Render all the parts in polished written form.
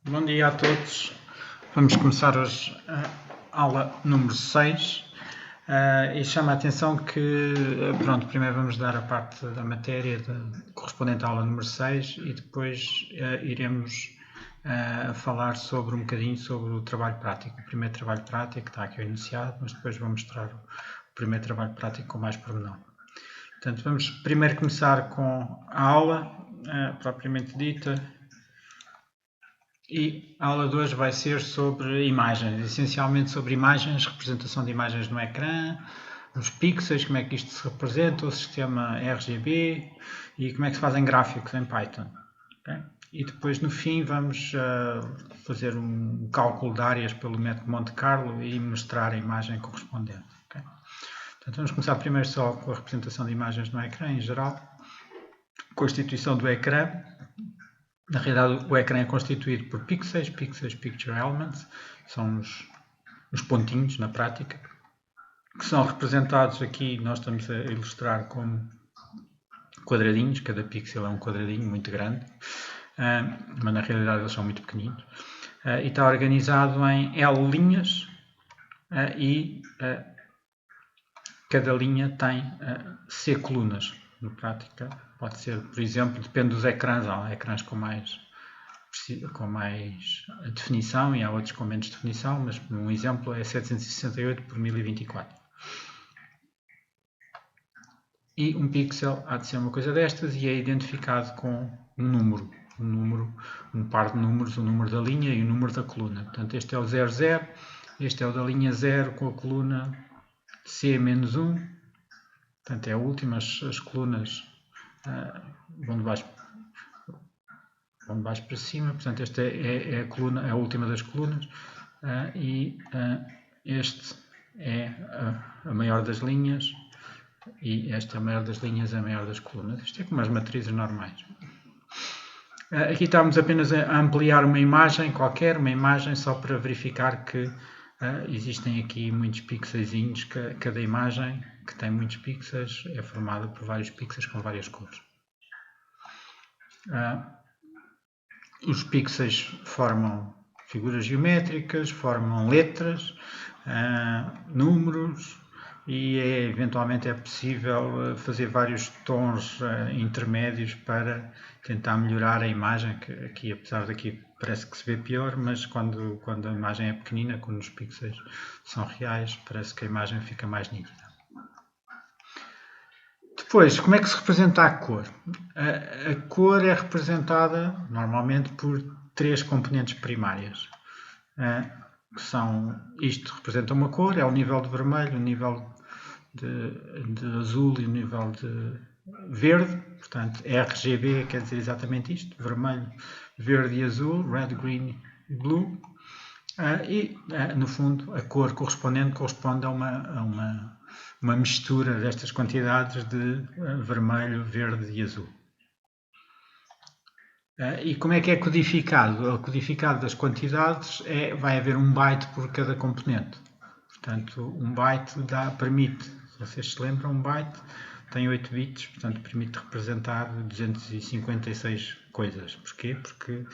Bom dia a todos. Vamos começar hoje a aula número 6 e chama a atenção que, primeiro vamos dar a parte da matéria correspondente à aula número 6 e depois iremos falar sobre um bocadinho sobre o trabalho prático. O primeiro trabalho prático está aqui enunciado, mas depois vou mostrar o primeiro trabalho prático com mais pormenor. Portanto, vamos primeiro começar com a aula propriamente dita. E a aula de hoje vai ser sobre imagens, essencialmente sobre imagens, representação de imagens no ecrã, os pixels, como é que isto se representa, o sistema RGB e como é que se fazem gráficos em Python. Okay? E depois no fim vamos fazer um cálculo de áreas pelo método Monte Carlo e mostrar a imagem correspondente. Okay? Portanto, vamos começar primeiro só com a representação de imagens no ecrã em geral, constituição do ecrã. Na realidade, o ecrã é constituído por pixels, Picture Elements, são os pontinhos na prática, que são representados aqui, nós estamos a ilustrar como quadradinhos, cada pixel é um quadradinho muito grande, mas na realidade eles são muito pequeninos, e está organizado em L linhas e cada linha tem C colunas. Na prática, pode ser, por exemplo, depende dos ecrãs. Há ecrãs com mais definição e há outros com menos definição, mas um exemplo é 768 por 1024. E um pixel há de ser uma coisa destas e é identificado com um par de números, o número da linha e o número da coluna. Portanto, este é o 00, este é o da linha 0 com a coluna C-1. Portanto, é a última, as colunas vão de baixo para cima. Portanto, esta é a coluna, é a última das colunas. E este é a maior das linhas. E esta é a maior das linhas, a maior das colunas. Isto é como as matrizes normais. Aqui estamos apenas a ampliar uma imagem qualquer, uma imagem só para verificar que existem aqui muitos pixelzinhos, que cada imagem que tem muitos pixels é formada por vários pixels com várias cores. Os pixels formam figuras geométricas, formam letras, números e eventualmente é possível fazer vários tons intermédios para tentar melhorar a imagem, que aqui, apesar daqui parece que se vê pior, mas quando a imagem é pequenina, quando os pixels são reais, parece que a imagem fica mais nítida. Depois, como é que se representa a cor? A cor é representada normalmente por três componentes primárias. Isto representa uma cor, é o nível de vermelho, o nível de azul e o nível de verde. Portanto, RGB quer dizer exatamente isto, vermelho, verde e azul, red, green e blue. No fundo, a cor correspondente corresponde a uma mistura destas quantidades de vermelho, verde e azul. E como é que é codificado? O codificado das quantidades vai haver um byte por cada componente. Portanto, um byte permite, se vocês se lembram, um byte tem 8 bits, portanto permite representar 256 coisas. Porquê? Porque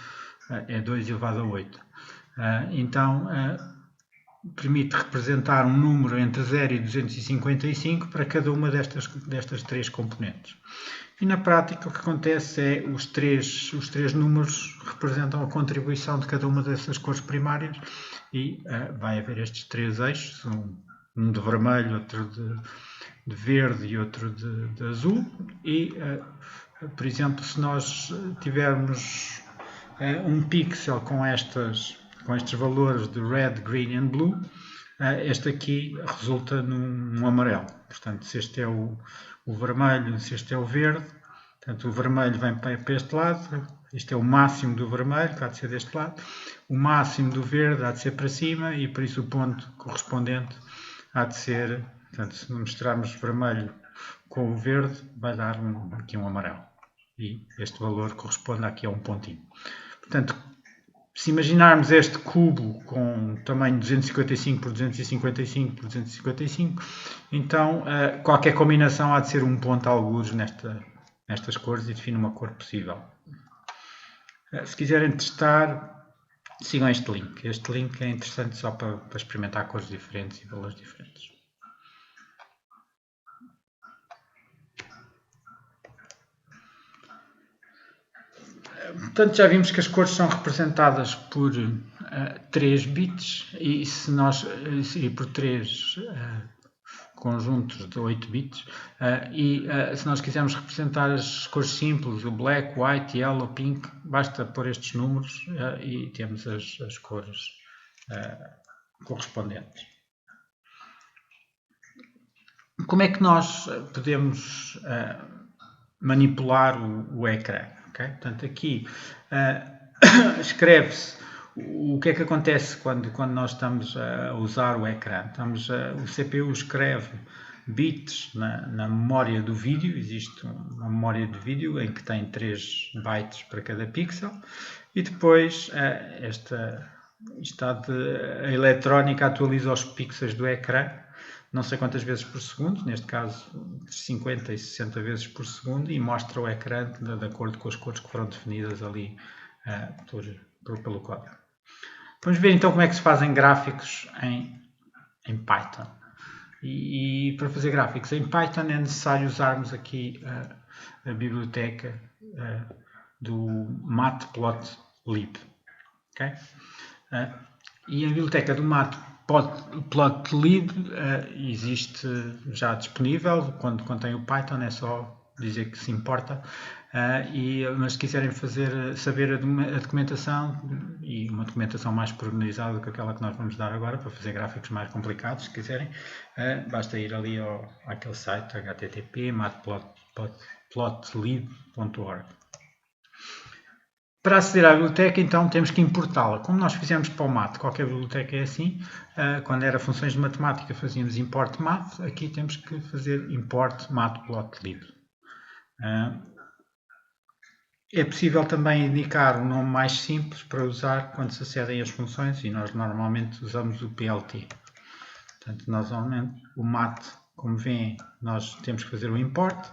é 2 elevado a 8. Então, permite representar um número entre 0 e 255 para cada uma destas três componentes. E na prática o que acontece é os três números representam a contribuição de cada uma dessas cores primárias e vai haver estes três eixos, um de vermelho, outro de verde e outro de azul. E, por exemplo, se nós tivermos um pixel com estes valores de red, green e blue, este aqui resulta num amarelo. Portanto, se este é o vermelho, se este é o verde, portanto, o vermelho vem para este lado, este é o máximo do vermelho, que há de ser deste lado, o máximo do verde há de ser para cima e por isso o ponto correspondente há de ser, portanto, se mostrarmos vermelho com o verde, vai dar aqui um amarelo. E este valor corresponde aqui a um pontinho. Portanto, se imaginarmos este cubo com tamanho 255 por 255 por 255, então qualquer combinação há de ser um ponto algures nestas cores e define uma cor possível. Se quiserem testar sigam este link. Este link é interessante só para experimentar cores diferentes e valores diferentes. Portanto, já vimos que as cores são representadas por 3 bits e por 3 conjuntos de 8 bits. Se nós quisermos representar as cores simples, o black, white, yellow, pink, basta pôr estes números e temos as cores correspondentes. Como é que nós podemos manipular o ecrã? Okay? Portanto, aqui escreve-se o que é que acontece quando nós estamos a usar o ecrã. O CPU escreve bits na memória do vídeo. Existe uma memória de vídeo em que tem 3 bytes para cada pixel. E depois a eletrónica atualiza os pixels do ecrã, não sei quantas vezes por segundo, neste caso 50 e 60 vezes por segundo, e mostra o ecrã de acordo com as cores que foram definidas ali pelo código. Vamos ver então como é que se fazem gráficos em Python. E para fazer gráficos em Python é necessário usarmos aqui a biblioteca do matplotlib. Okay? E a biblioteca do matplotlib existe já disponível. Quando contém o Python é só dizer que se importa. Mas se quiserem saber a documentação, e uma documentação mais pormenorizada do que aquela que nós vamos dar agora, para fazer gráficos mais complicados, se quiserem, basta ir ali àquele site http://matplotlib.org. Para aceder à biblioteca, então, temos que importá-la. Como nós fizemos para o mat, qualquer biblioteca é assim. Quando era funções de matemática, fazíamos import mat. Aqui temos que fazer import matplotlib. É possível também indicar um nome mais simples para usar quando se acedem às funções, e nós normalmente usamos o PLT. Portanto, normalmente o mat, como veem, nós temos que fazer o import.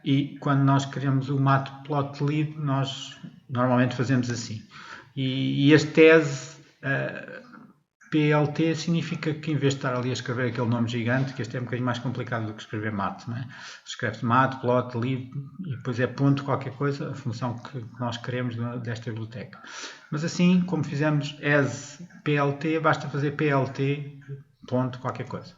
E quando nós queremos o matplotlib, nós normalmente fazemos assim. E este tese PLT significa que, em vez de estar ali a escrever aquele nome gigante, que este é um bocadinho mais complicado do que escrever mat, não é? Escreve-se matplotlib e depois é ponto qualquer coisa, a função que nós queremos desta biblioteca. Mas assim, como fizemos as PLT, basta fazer PLT ponto qualquer coisa.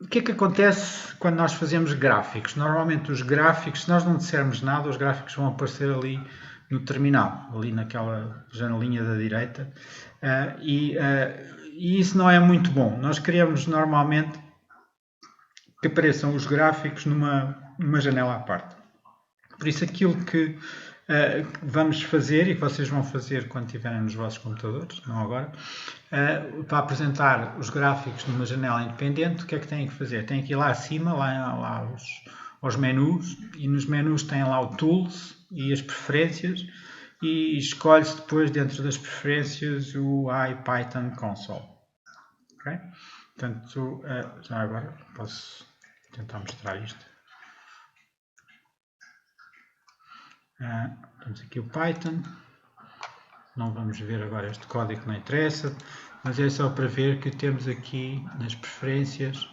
O que é que acontece quando nós fazemos gráficos? Normalmente os gráficos, se nós não dissermos nada, os gráficos vão aparecer ali no terminal, ali naquela janelinha da direita, e isso não é muito bom. Nós queremos normalmente que apareçam os gráficos numa janela à parte. Por isso aquilo que vamos fazer, e que vocês vão fazer quando estiverem nos vossos computadores, não agora, para apresentar os gráficos numa janela independente, o que é que têm que fazer? Têm que ir lá acima, lá aos menus, e nos menus têm lá o Tools e as preferências, e escolhe-se depois dentro das preferências o IPython Console. Okay? Portanto, já agora posso tentar mostrar isto. Temos aqui o Python. Não vamos ver agora este código, não interessa, mas é só para ver que temos aqui nas preferências,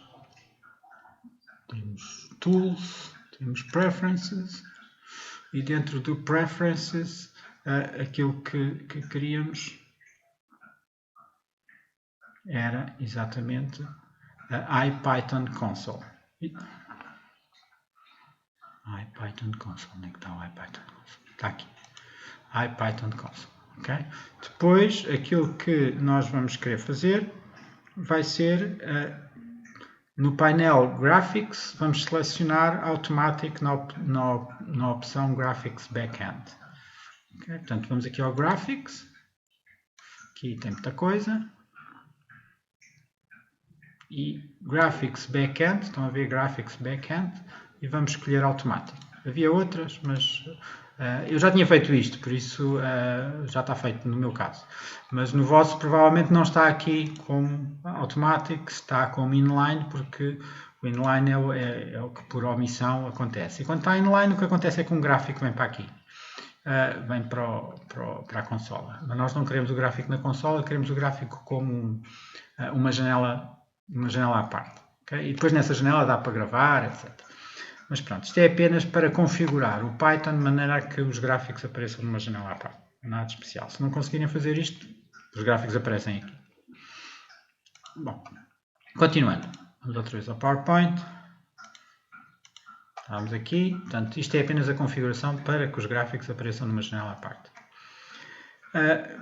temos Tools, temos Preferences, e dentro do Preferences, aquilo que queríamos era exatamente a IPython Console. IPython Console, onde é que está o IPython Console? Está aqui, IPython Console. Okay? Depois, aquilo que nós vamos querer fazer vai ser, no painel Graphics, vamos selecionar Automatic na opção Graphics Backend. Okay? Portanto, vamos aqui ao Graphics, aqui tem muita coisa, e Graphics Backend, estão a ver Graphics Backend, e vamos escolher Automatic. Havia outras, mas eu já tinha feito isto, por isso já está feito no meu caso. Mas no vosso provavelmente não está aqui como Automatic, está como Inline, porque o Inline é o que por omissão acontece. E quando está Inline, o que acontece é que um gráfico vem para aqui. vem para a consola. Mas nós não queremos o gráfico na consola, queremos o gráfico como uma janela à parte. Okay? E depois nessa janela dá para gravar, etc. Mas pronto, isto é apenas para configurar o Python de maneira a que os gráficos apareçam numa janela à parte. Nada especial. Se não conseguirem fazer isto, os gráficos aparecem aqui. Bom, continuando. Vamos outra vez ao PowerPoint. Vamos aqui. Portanto, isto é apenas a configuração para que os gráficos apareçam numa janela à parte.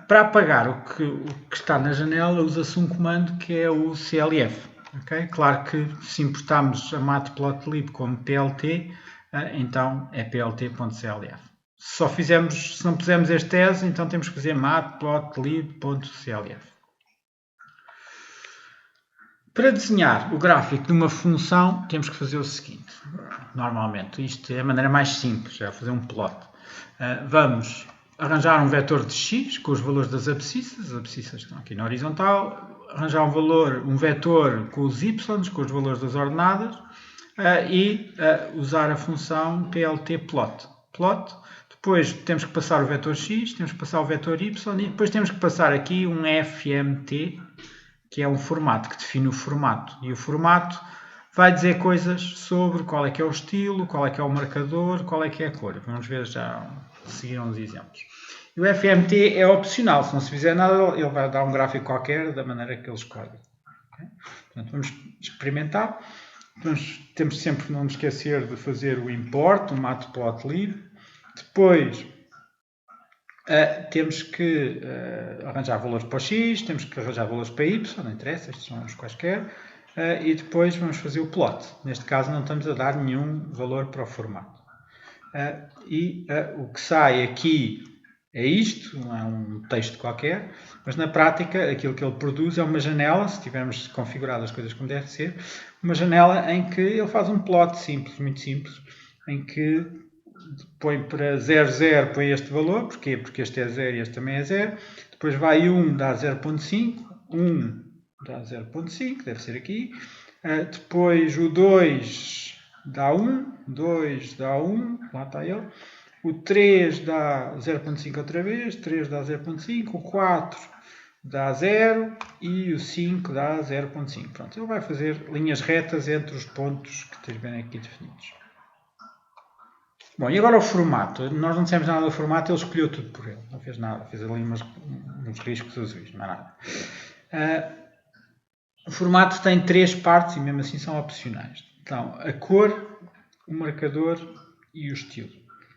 Para apagar o que está na janela, usa-se um comando que é o clf. Okay? Claro que se importarmos a matplotlib como plt, então é plt.clf. Se não pusermos este as, então temos que fazer matplotlib.clf. Para desenhar o gráfico de uma função, temos que fazer o seguinte. Normalmente, isto é a maneira mais simples, é fazer um plot. Vamos arranjar um vetor de x com os valores das abscissas. As abscissas estão aqui na horizontal. Arranjar um vetor com os y, com os valores das ordenadas. E usar a função pltplot. Depois temos que passar o vetor x, temos que passar o vetor y e depois temos que passar aqui um fmt, que é um formato, que define o formato. E o formato vai dizer coisas sobre qual é que é o estilo, qual é que é o marcador, qual é que é a cor. Vamos ver já, seguiram os exemplos. E o FMT é opcional, se não se fizer nada, ele vai dar um gráfico qualquer da maneira que ele escolhe. Okay? Portanto, vamos experimentar. Temos sempre, não nos esquecer de fazer o import, o matplotlib. Depois, temos que arranjar valores para o x, temos que arranjar valores para y, não interessa, estes são os quaisquer. E depois vamos fazer o plot. Neste caso não estamos a dar nenhum valor para o formato. O que sai aqui é isto, não é um texto qualquer, mas na prática aquilo que ele produz é uma janela, se tivermos configurado as coisas como deve ser, uma janela em que ele faz um plot simples, muito simples, em que põe para 0, 0, põe este valor, porquê? Porque este é 0 e este também é 0, depois vai 1, dá 0.5, 1 dá 0.5, deve ser aqui, depois o 2 dá 1, 2 dá 1, lá está ele, o 3 dá 0.5 outra vez, 3 dá 0.5, o 4 dá 0 e o 5 dá 0.5. Pronto, ele vai fazer linhas retas entre os pontos que tens bem aqui definidos. Bom, e agora o formato. Nós não dissemos nada do formato, ele escolheu tudo por ele. Não fez nada, fez ali uns riscos azuis, não é nada. O formato tem 3 partes e mesmo assim são opcionais. Então, a cor, o marcador e o estilo.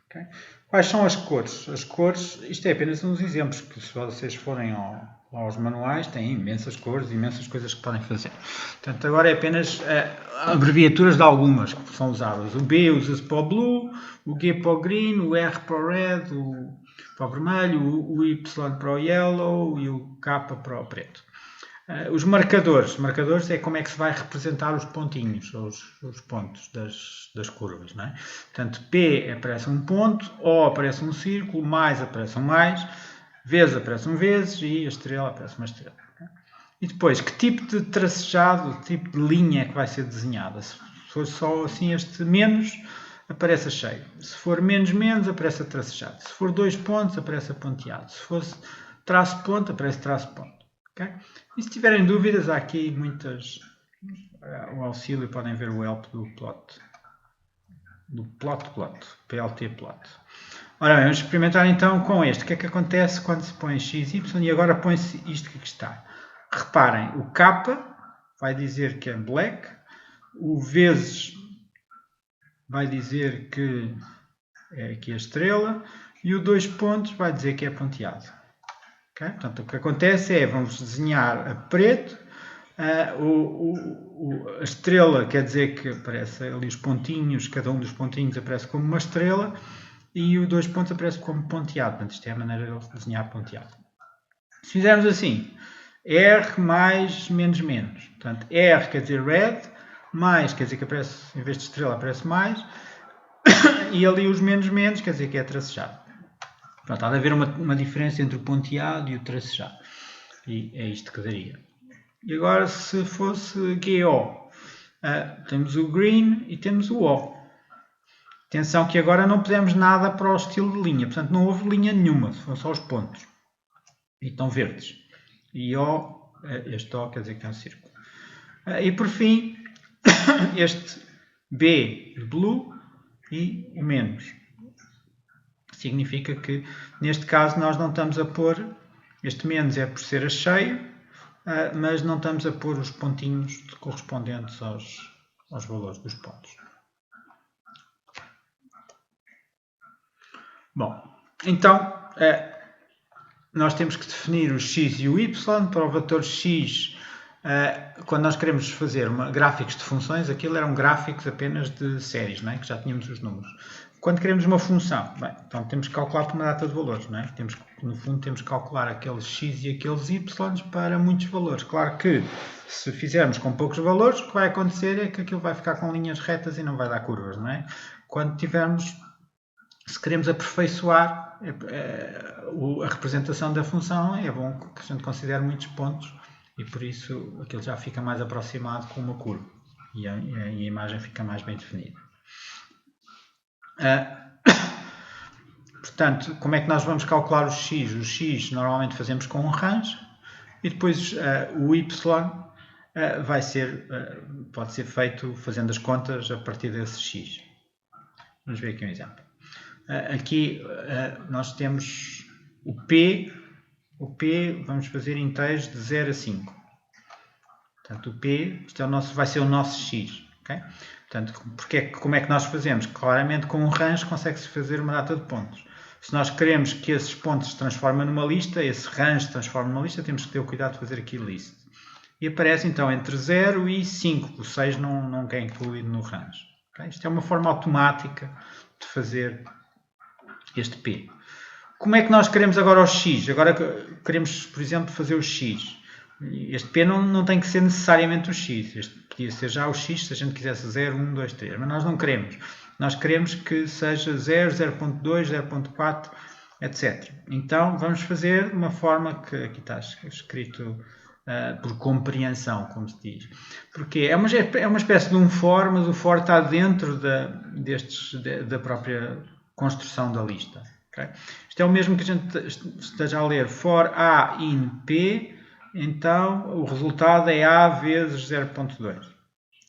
Okay? Quais são as cores? As cores, isto é apenas uns exemplos, porque se vocês forem aos manuais, têm imensas cores, imensas coisas que podem fazer. Portanto, agora é apenas abreviaturas de algumas que são usadas. O B usa-se para o blue, o G para o green, o R para o red, o para o vermelho, o Y para o yellow e o K para o preto. Os marcadores é como é que se vai representar os pontinhos, os pontos das curvas. Não é? Portanto, P aparece um ponto, O aparece um círculo, mais aparece um mais, vezes aparece um vezes e a estrela aparece uma estrela. E depois, que tipo de tracejado, tipo de linha é que vai ser desenhada? Se for só assim este menos, aparece a cheio. Se for menos, aparece a tracejado. Se for 2 pontos, aparece a ponteado. Se fosse traço-ponto, aparece traço-ponto. Okay? E se tiverem dúvidas, há aqui muitas. O auxílio, podem ver o help do plot. Do plot, plt plot. Ora bem, vamos experimentar então com este. O que é que acontece quando se põe x, y e agora põe-se isto que aqui está? Reparem, o K vai dizer que é black, o vezes vai dizer que é aqui a estrela e o 2 pontos vai dizer que é ponteado. Okay? Portanto, o que acontece é, vamos desenhar a preto, a estrela quer dizer que aparece ali os pontinhos, cada um dos pontinhos aparece como uma estrela e o 2 pontos aparece como ponteado. Portanto, isto é a maneira de desenhar ponteado. Se fizermos assim, R mais menos menos, portanto, R quer dizer red, mais quer dizer que aparece, em vez de estrela aparece mais, e ali os menos menos quer dizer que é tracejado. Pronto, há de haver uma diferença entre o ponteado e o tracejado. E é isto que daria. E agora, se fosse GO, temos o green e temos o O. Atenção que agora não pusemos nada para o estilo de linha, portanto não houve linha nenhuma, são só os pontos. E estão verdes. E O, este O quer dizer que é um círculo. E por fim, este B de blue e o menos. Significa que, neste caso, nós não estamos a pôr, este menos é por ser a cheio, mas não estamos a pôr os pontinhos correspondentes aos valores dos pontos. Bom, então, nós temos que definir o x e o y. Para o vetor x, quando nós queremos fazer gráficos de funções, aquilo eram gráficos apenas de séries, não é? Que já tínhamos os números. Quando queremos uma função, bem, então temos que calcular por uma data de valores, não é? No fundo temos que calcular aqueles x e aqueles y para muitos valores. Claro que se fizermos com poucos valores, o que vai acontecer é que aquilo vai ficar com linhas retas e não vai dar curvas, não é? Quando tivermos, se queremos aperfeiçoar a representação da função, é bom que a gente considere muitos pontos e por isso aquilo já fica mais aproximado com uma curva e a imagem fica mais bem definida. Portanto, como é que nós vamos calcular o x? O x normalmente fazemos com um range e depois o y pode ser feito fazendo as contas a partir desse x. Vamos ver aqui um exemplo. Aqui nós temos o P vamos fazer inteiros de 0 a 5. Portanto, o P vai ser o nosso x. Okay? Portanto, como é que nós fazemos? Claramente com um range consegue-se fazer uma data de pontos. Se nós queremos que esses pontos se transformem numa lista, esse range se transforme numa lista, temos que ter o cuidado de fazer aqui list. E aparece então entre 0 e 5. O 6 não é incluído no range. Okay? Isto é uma forma automática de fazer este P. Como é que nós queremos agora o X? Agora queremos, por exemplo, fazer o X. Este P não tem que ser necessariamente o X. Este podia ser já o X se a gente quisesse 0, 1, 2, 3. Mas nós não queremos. Nós queremos que seja 0, 0.2, 0.4, etc. Então vamos fazer de uma forma que aqui está escrito por compreensão, como se diz. Porque é uma espécie de um for, mas o for está dentro da própria construção da lista. Okay? Isto é o mesmo que a gente esteja a ler for A in P, então o resultado é A vezes 0.2.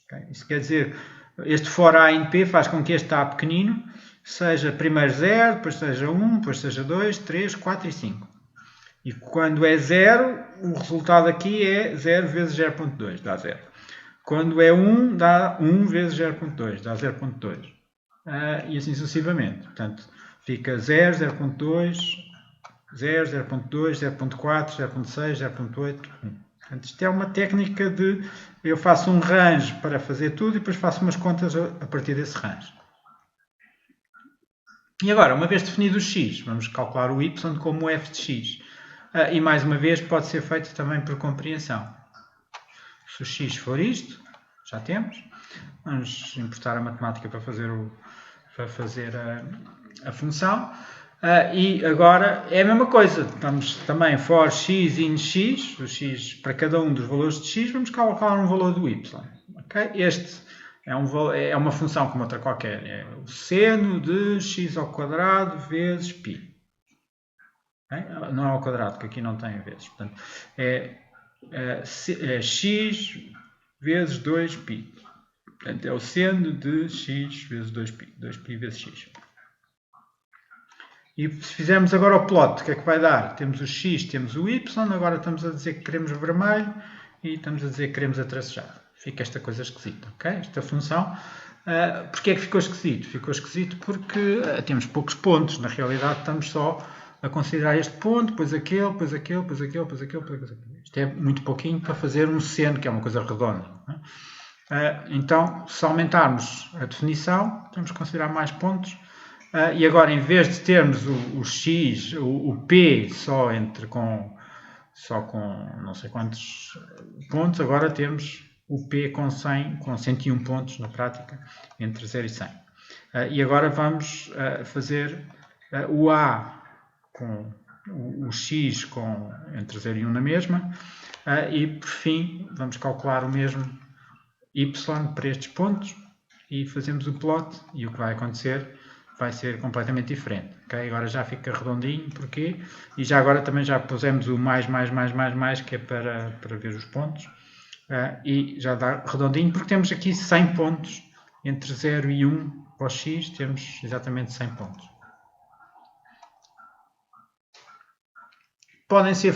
Okay? Isso quer dizer, este for A in P faz com que este A pequenino seja primeiro 0, depois seja 1, depois seja 2, 3, 4 e 5. E quando é 0, o resultado aqui é 0 vezes 0.2, dá 0. Quando é 1, dá 1 vezes 0.2, dá 0.2. E assim sucessivamente. Portanto, fica 0, 0.2, 0, 0.2, 0.4, 0.6, 0.8, 1. Portanto, isto é uma técnica de eu faço um range para fazer tudo e depois faço umas contas a partir desse range. E agora, uma vez definido o x, vamos calcular o y como o f de x. E mais uma vez pode ser feito também por compreensão. Se o x for isto, já temos. Vamos importar a matemática para fazer a função. E agora é a mesma coisa. Vamos também for x in x, o x para cada um dos valores de x, vamos calcular um valor do y. Okay? Este é uma função como outra qualquer. É o seno de x ao quadrado vezes π. Okay? Não é ao quadrado, que aqui não tem vezes. Portanto, é x vezes 2π. Portanto, é o seno de x vezes 2π. 2π vezes x. E se fizermos agora o plot, o que é que vai dar? Temos o x, temos o y, agora estamos a dizer que queremos vermelho e estamos a dizer que queremos atrasejado. Fica esta coisa esquisita, ok? Esta função. Porquê é que ficou esquisito? Ficou esquisito porque temos poucos pontos. Na realidade estamos só a considerar este ponto, depois aquele, depois aquele, depois aquele, depois aquele, depois aquele. Isto é muito pouquinho para fazer um seno, que é uma coisa redonda. Então, se aumentarmos a definição, temos que considerar mais pontos. E agora, em vez de termos o x, o p só com não sei quantos pontos, agora temos o p com 101 pontos na prática, entre 0 e 100. E agora vamos fazer o a com o x entre 0 e 1 na mesma. E, por fim, vamos calcular o mesmo y para estes pontos. e fazemos o plot, e o que vai acontecer vai ser completamente diferente. Okay? Agora já fica redondinho, porquê? E já agora também já pusemos o mais, que é para ver os pontos. E já dá redondinho, porque temos aqui 100 pontos, entre 0 e 1 para o x, temos exatamente 100 pontos. Podem-se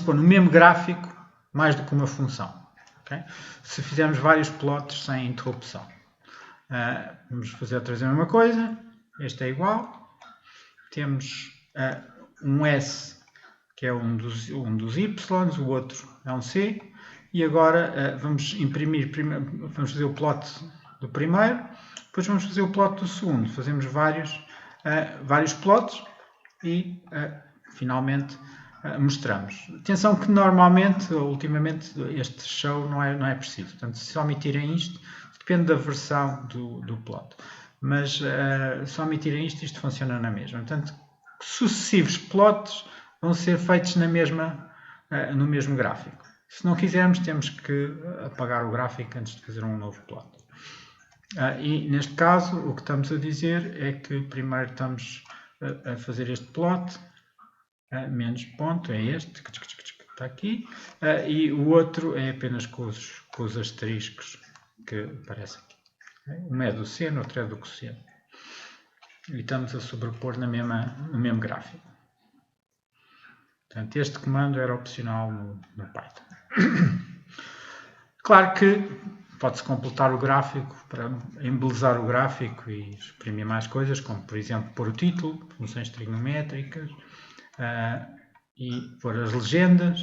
pôr no mesmo gráfico mais do que uma função. Okay? Se fizermos vários plots sem interrupção. Vamos fazer outra vez a mesma coisa. Este é igual. Temos um S, que é um dos Y, o outro é um C. E agora vamos imprimir, vamos fazer o plot do primeiro, depois vamos fazer o plot do segundo. Fazemos vários plots e finalmente mostramos. Atenção que normalmente, ou ultimamente, este show não é preciso. Portanto, se omitirem isto, depende da versão do plot. Mas se omitirem isto funciona na mesma. Portanto, sucessivos plots vão ser feitos no mesmo gráfico. Se não quisermos, temos que apagar o gráfico antes de fazer um novo plot. E neste caso, o que estamos a dizer é que primeiro estamos a fazer este plot, menos ponto, é este, que está aqui, e o outro é apenas com os asteriscos que aparecem aqui. Um é do seno, outro é do cosseno. E estamos a sobrepor no mesmo gráfico. Portanto, este comando era opcional no Python. Claro que pode-se completar o gráfico para embelezar o gráfico e exprimir mais coisas, como por exemplo pôr o título, funções trigonométricas, e pôr as legendas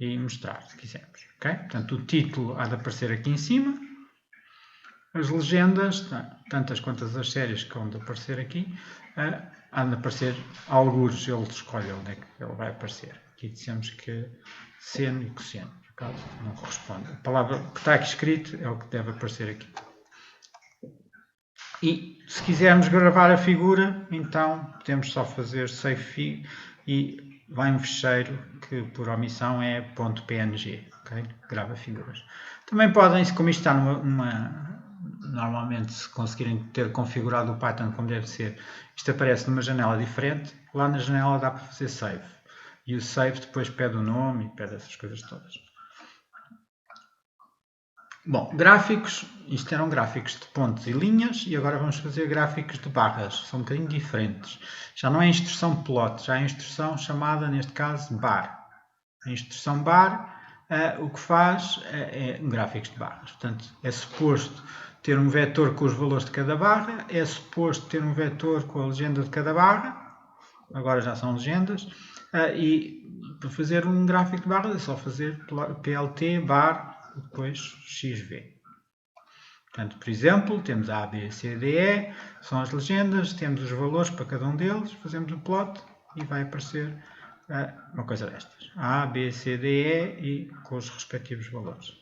e mostrar, se quisermos. Okay? Portanto, o título há de aparecer aqui em cima, as legendas, tantas quantas as séries que vão de aparecer aqui, há de aparecer algures, ele escolhe onde é que ele vai aparecer. Aqui dizemos que seno e cosseno, por acaso não corresponde. A palavra que está aqui escrito é o que deve aparecer aqui. E se quisermos gravar a figura, então podemos só fazer save fig e vai um ficheiro que por omissão é .png, okay? Grava figuras. Também podem, como isto está normalmente, se conseguirem ter configurado o Python como deve ser, isto aparece numa janela diferente, lá na janela dá para fazer save. E o save depois pede o nome e pede essas coisas todas. Bom, gráficos, isto eram gráficos de pontos e linhas e agora vamos fazer gráficos de barras, são um bocadinho diferentes. Já não é a instrução plot, já é a instrução chamada, neste caso, bar. A instrução bar, o que faz é gráficos de barras. Portanto, é suposto ter um vetor com os valores de cada barra, é suposto ter um vetor com a legenda de cada barra, agora já são legendas, e para fazer um gráfico de barras é só fazer plt bar depois xv. Portanto, por exemplo, temos A, B, C, D, E, são as legendas, temos os valores para cada um deles, fazemos o plot e vai aparecer uma coisa destas. A, B, C, D, E e com os respectivos valores.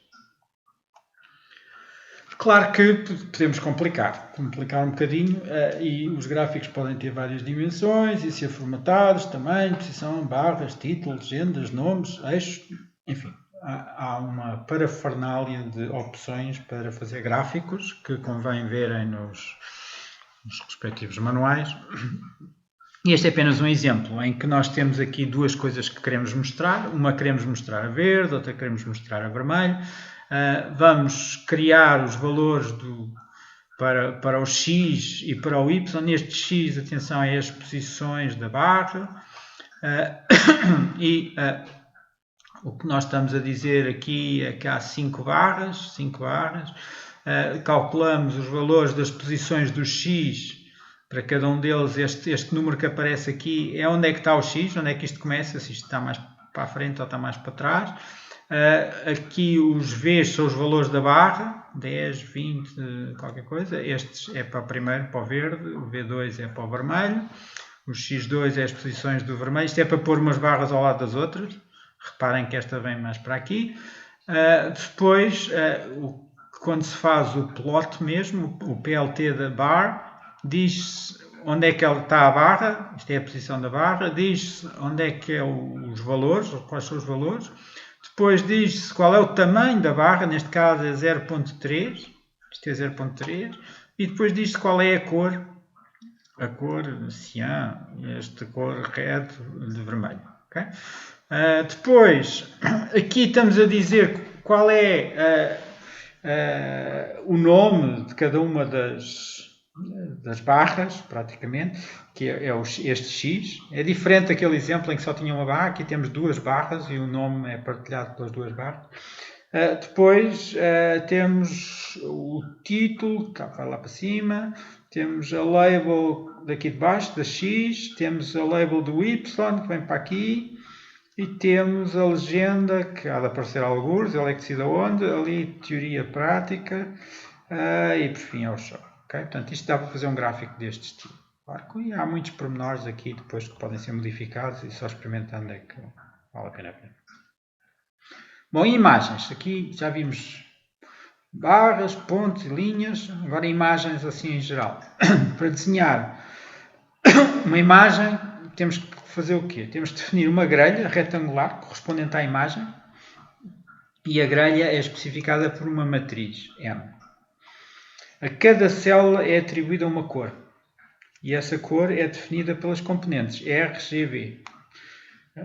Claro que podemos complicar um bocadinho e os gráficos podem ter várias dimensões e ser formatados, tamanho, posição, barras, título, legendas, nomes, eixos, enfim. Há uma parafernália de opções para fazer gráficos que convém verem nos respectivos manuais. E este é apenas um exemplo em que nós temos aqui duas coisas que queremos mostrar. Uma queremos mostrar a verde, outra queremos mostrar a vermelho. Vamos criar os valores para o X e para o Y. Neste X, atenção, é as posições da barra. O que nós estamos a dizer aqui é que há 5 barras. Calculamos os valores das posições do X. Para cada um deles, este número que aparece aqui é onde é que está o X, onde é que isto começa, se isto está mais para a frente ou está mais para trás. Aqui os V's são os valores da barra, 10, 20, qualquer coisa. Este é para o primeiro, para o verde, o V2 é para o vermelho, o X2 é as posições do vermelho. Isto é para pôr umas barras ao lado das outras. Reparem que esta vem mais para aqui. Depois, quando se faz o plot mesmo, o PLT da bar, diz onde é que está a barra, isto é a posição da barra, diz onde é que é os valores, quais são os valores. Depois diz-se qual é o tamanho da barra, neste caso é 0.3, Isto é 0.3. E depois diz qual é a cor cian, esta cor red de vermelho. Okay? Depois, aqui estamos a dizer qual é o nome de cada uma das barras, praticamente, que é este X. É diferente daquele exemplo em que só tinha uma barra, aqui temos duas barras e o nome é partilhado pelas duas barras. Depois temos o título, que vai lá para cima, temos a label daqui de baixo, da X, temos a label do Y, que vem para aqui, e temos a legenda, que há de aparecer alguns, ele é que decide aonde, ali teoria prática, e por fim ao show. Okay? Portanto, isto dá para fazer um gráfico deste estilo. Claro que há muitos pormenores aqui depois que podem ser modificados e só experimentando é que vale a pena ver. Bom, imagens. Aqui já vimos barras, pontos e linhas. Agora imagens assim em geral. Para desenhar uma imagem temos que fazer o quê? Temos que definir uma grelha retangular correspondente à imagem e a grelha é especificada por uma matriz M. A cada célula é atribuída uma cor e essa cor é definida pelas componentes RGB.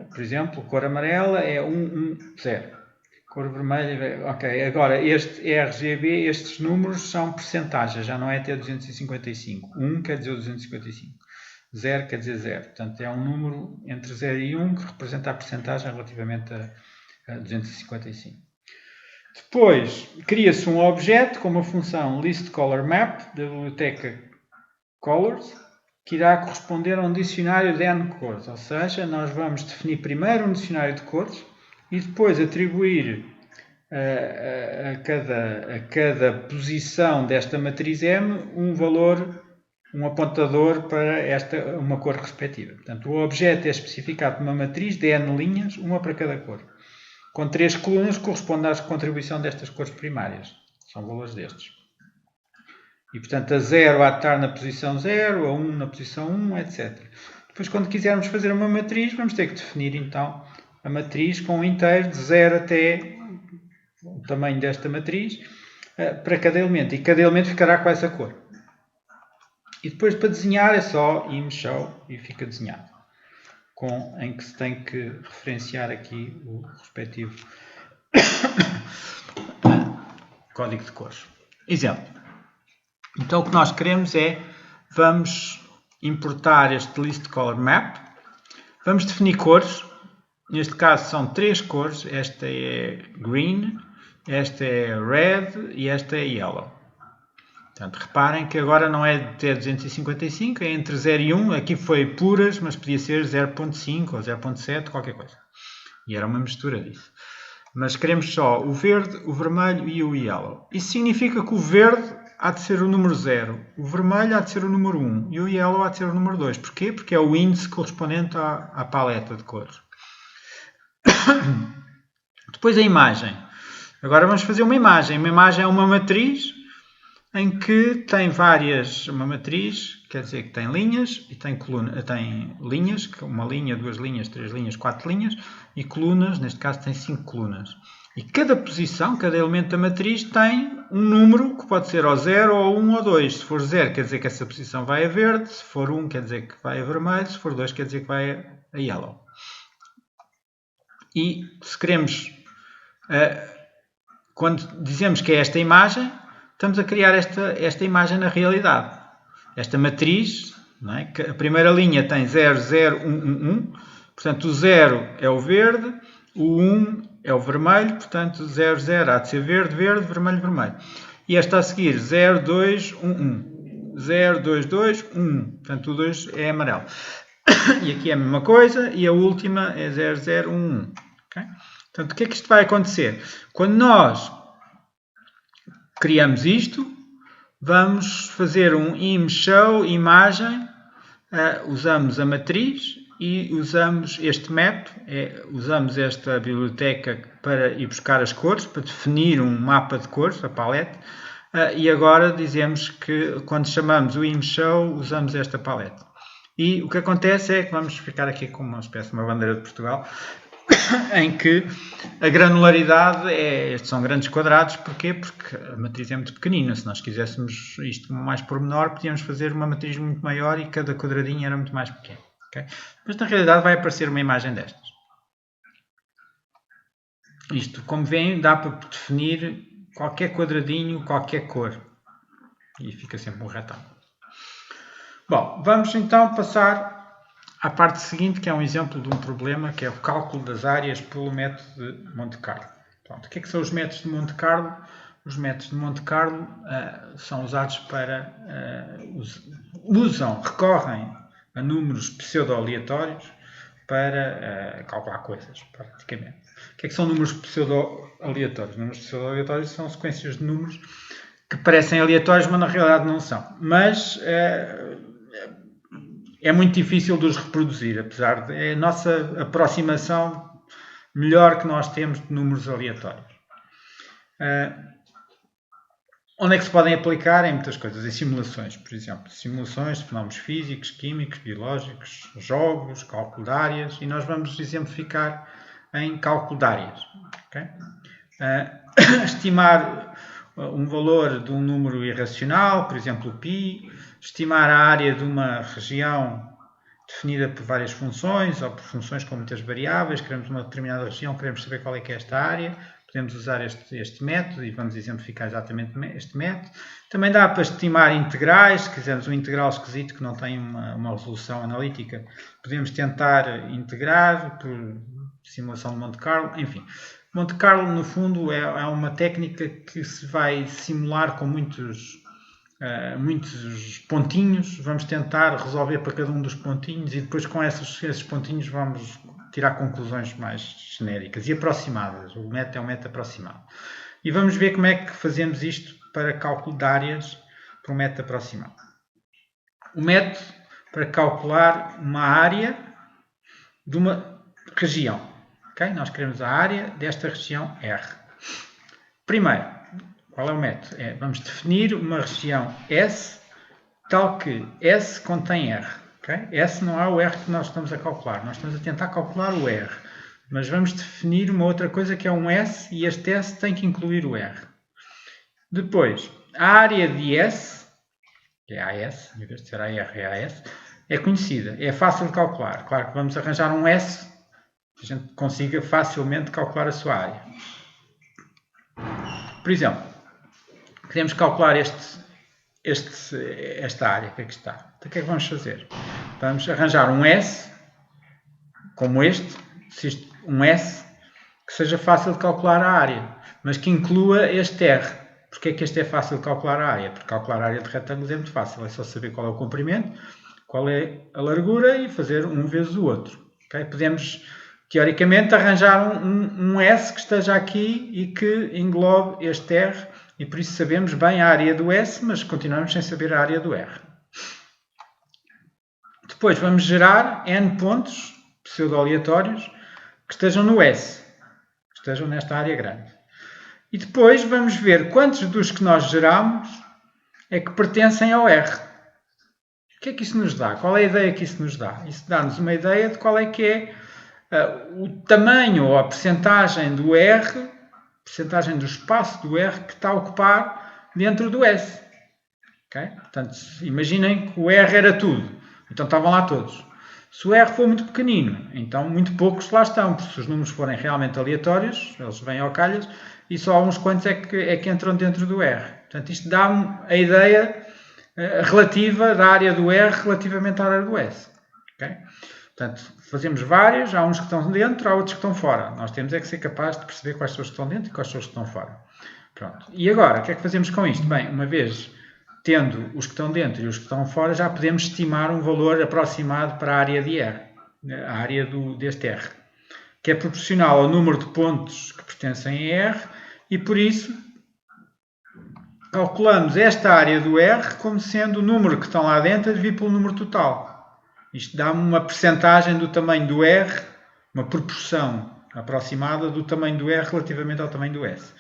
Por exemplo, cor amarela é 110. Cor vermelha, ok. Agora, este RGB, estes números são percentagens, já não é até 255. 1 quer dizer 255. 0 quer dizer 0. Portanto, é um número entre 0 e 1 que representa a percentagem relativamente a 255. Depois, cria-se um objeto com uma função listColorMap da biblioteca Colors, que irá corresponder a um dicionário de N cores. Ou seja, nós vamos definir primeiro um dicionário de cores e depois atribuir a cada posição desta matriz M um valor, um apontador para uma cor respectiva. Portanto, o objeto é especificado por uma matriz de N linhas, uma para cada cor. Com 3 colunas corresponde à contribuição destas cores primárias. São valores destes. E, portanto, a 0 há de estar na posição 0, a 1 na posição 1, etc. Depois, quando quisermos fazer uma matriz, vamos ter que definir, então, a matriz com um inteiro de 0 até o tamanho desta matriz para cada elemento. E cada elemento ficará com essa cor. E depois, para desenhar, é só ImShow e fica desenhado. Em que se tem que referenciar aqui o respectivo código de cores. Exemplo. Então, o que nós queremos vamos importar este listColorMap, vamos definir cores. Neste caso são 3 cores, esta é green, esta é red e esta é yellow. Portanto, reparem que agora não é até 255, é entre 0 e 1, aqui foi puras, mas podia ser 0.5 ou 0.7, qualquer coisa. E era uma mistura disso. Mas queremos só o verde, o vermelho e o yellow. Isso significa que o verde há de ser o número 0, o vermelho há de ser o número 1 e o yellow há de ser o número 2. Porquê? Porque é o índice correspondente à paleta de cores. Depois a imagem. Agora vamos fazer uma imagem. Uma imagem é uma matriz em que tem uma matriz, quer dizer que tem linhas e tem linhas, uma linha, 2 linhas, 3 linhas, 4 linhas, e colunas, neste caso tem 5 colunas. E cada posição, cada elemento da matriz tem um número que pode ser ou 0, ou 1, ou 2. Se for 0, quer dizer que essa posição vai a verde, se for 1, quer dizer que vai a vermelho, se for 2, quer dizer que vai a yellow. E se queremos, quando dizemos que é esta imagem, estamos a criar esta imagem na realidade. Esta matriz, não é? A primeira linha tem 0, 0, 1, 1, 1. Portanto, o 0 é o verde, o 1 é o vermelho. Portanto, 0, 0 há de ser verde, verde, vermelho, vermelho. E esta a seguir, 0, 2, 1, 1. 0, 2, 2, 1. Portanto, o 2 é amarelo. E aqui é a mesma coisa. E a última é 0, 0, 1, 1. Okay? Portanto, o que é que isto vai acontecer? Quando nós criamos isto, vamos fazer um ImShow imagem, usamos a matriz e usamos este map, usamos esta biblioteca para ir buscar as cores, para definir um mapa de cores, a paleta, e agora dizemos que quando chamamos o ImShow usamos esta paleta. E o que acontece é que vamos ficar aqui com uma espécie de uma bandeira de Portugal. em que a granularidade estes são grandes quadrados. Porquê? Porque a matriz é muito pequenina. Se nós quiséssemos isto mais pormenor, podíamos fazer uma matriz muito maior e cada quadradinho era muito mais pequeno. Okay? Mas na realidade vai aparecer uma imagem destas. Isto, como veem, dá para definir qualquer quadradinho, qualquer cor. E fica sempre um retângulo. Bom, vamos então passar à parte seguinte, que é um exemplo de um problema, que é o cálculo das áreas pelo método de Monte Carlo. Pronto, o que é que são os métodos de Monte Carlo? Os métodos de Monte Carlo são usados para... recorrem a números pseudo-aleatórios para calcular coisas, praticamente. O que é que são números pseudo-aleatórios? Números pseudo-aleatórios são sequências de números que parecem aleatórios, mas na realidade não são. Mas é muito difícil de os reproduzir, apesar de é a nossa aproximação melhor que nós temos de números aleatórios. Onde é que se podem aplicar? Em muitas coisas, em simulações, por exemplo. Simulações de fenómenos físicos, químicos, biológicos, jogos, cálculo de áreas, e nós vamos exemplificar em cálculo de áreas. Okay? Estimar um valor de um número irracional, por exemplo, π, estimar a área de uma região definida por várias funções, ou por funções com muitas variáveis, queremos uma determinada região, queremos saber qual é que é esta área, podemos usar este método e vamos exemplificar exatamente este método. Também dá para estimar integrais, se quisermos um integral esquisito que não tem uma resolução analítica, podemos tentar integrar por simulação de Monte Carlo, enfim. Monte Carlo, no fundo, é uma técnica que se vai simular com muitos pontinhos, vamos tentar resolver para cada um dos pontinhos e depois com esses pontinhos vamos tirar conclusões mais genéricas e aproximadas. O método é um método aproximado. E vamos ver como é que fazemos isto para cálculo de áreas para um método aproximado. O método para calcular uma área de uma região. Okay? Nós queremos a área desta região R. Primeiro, qual é o método? Vamos definir uma região S, tal que S contém R. Okay? S não é o R que nós estamos a calcular. Nós estamos a tentar calcular o R. Mas vamos definir uma outra coisa que é um S, e este S tem que incluir o R. Depois, a área de S, que é AS, em vez de ser AR é AS, é conhecida. É fácil de calcular. Claro que vamos arranjar um S que a gente consiga facilmente calcular a sua área. Por exemplo, queremos calcular esta área que aqui está. Então, o que é que vamos fazer? Vamos arranjar um S, como um S, que seja fácil de calcular a área, mas que inclua este R. Porquê é que este é fácil de calcular a área? Porque calcular a área de retângulos é muito fácil. É só saber qual é o comprimento, qual é a largura e fazer um vezes o outro. Okay? Podemos, teoricamente, arranjar um S que esteja aqui e que englobe este R, e por isso sabemos bem a área do S, mas continuamos sem saber a área do R. Depois vamos gerar N pontos pseudo-aleatórios que estejam no S, que estejam nesta área grande. E depois vamos ver quantos dos que nós geramos é que pertencem ao R. O que é que isso nos dá? Qual é a ideia que isso nos dá? Isso dá-nos uma ideia de qual é que é o tamanho ou a percentagem do R, percentagem do espaço do R que está a ocupar dentro do S. Okay? Portanto, imaginem que o R era tudo. Então estavam lá todos. Se o R for muito pequenino, então muito poucos lá estão, porque se os números forem realmente aleatórios, eles vêm ao calhas, e só uns quantos é que entram dentro do R. Portanto, isto dá-me a ideia relativa da área do R relativamente à área do S. Okay? Portanto, fazemos vários, há uns que estão dentro, há outros que estão fora. Nós temos é que ser capazes de perceber quais são os que estão dentro e quais são os que estão fora. Pronto. E agora, o que é que fazemos com isto? Bem, uma vez tendo os que estão dentro e os que estão fora, já podemos estimar um valor aproximado para a área de R, a área deste R, que é proporcional ao número de pontos que pertencem a R, e por isso calculamos esta área do R como sendo o número que estão lá dentro a dividir pelo número total. Isto dá-me uma percentagem do tamanho do R, uma proporção aproximada do tamanho do R relativamente ao tamanho do S.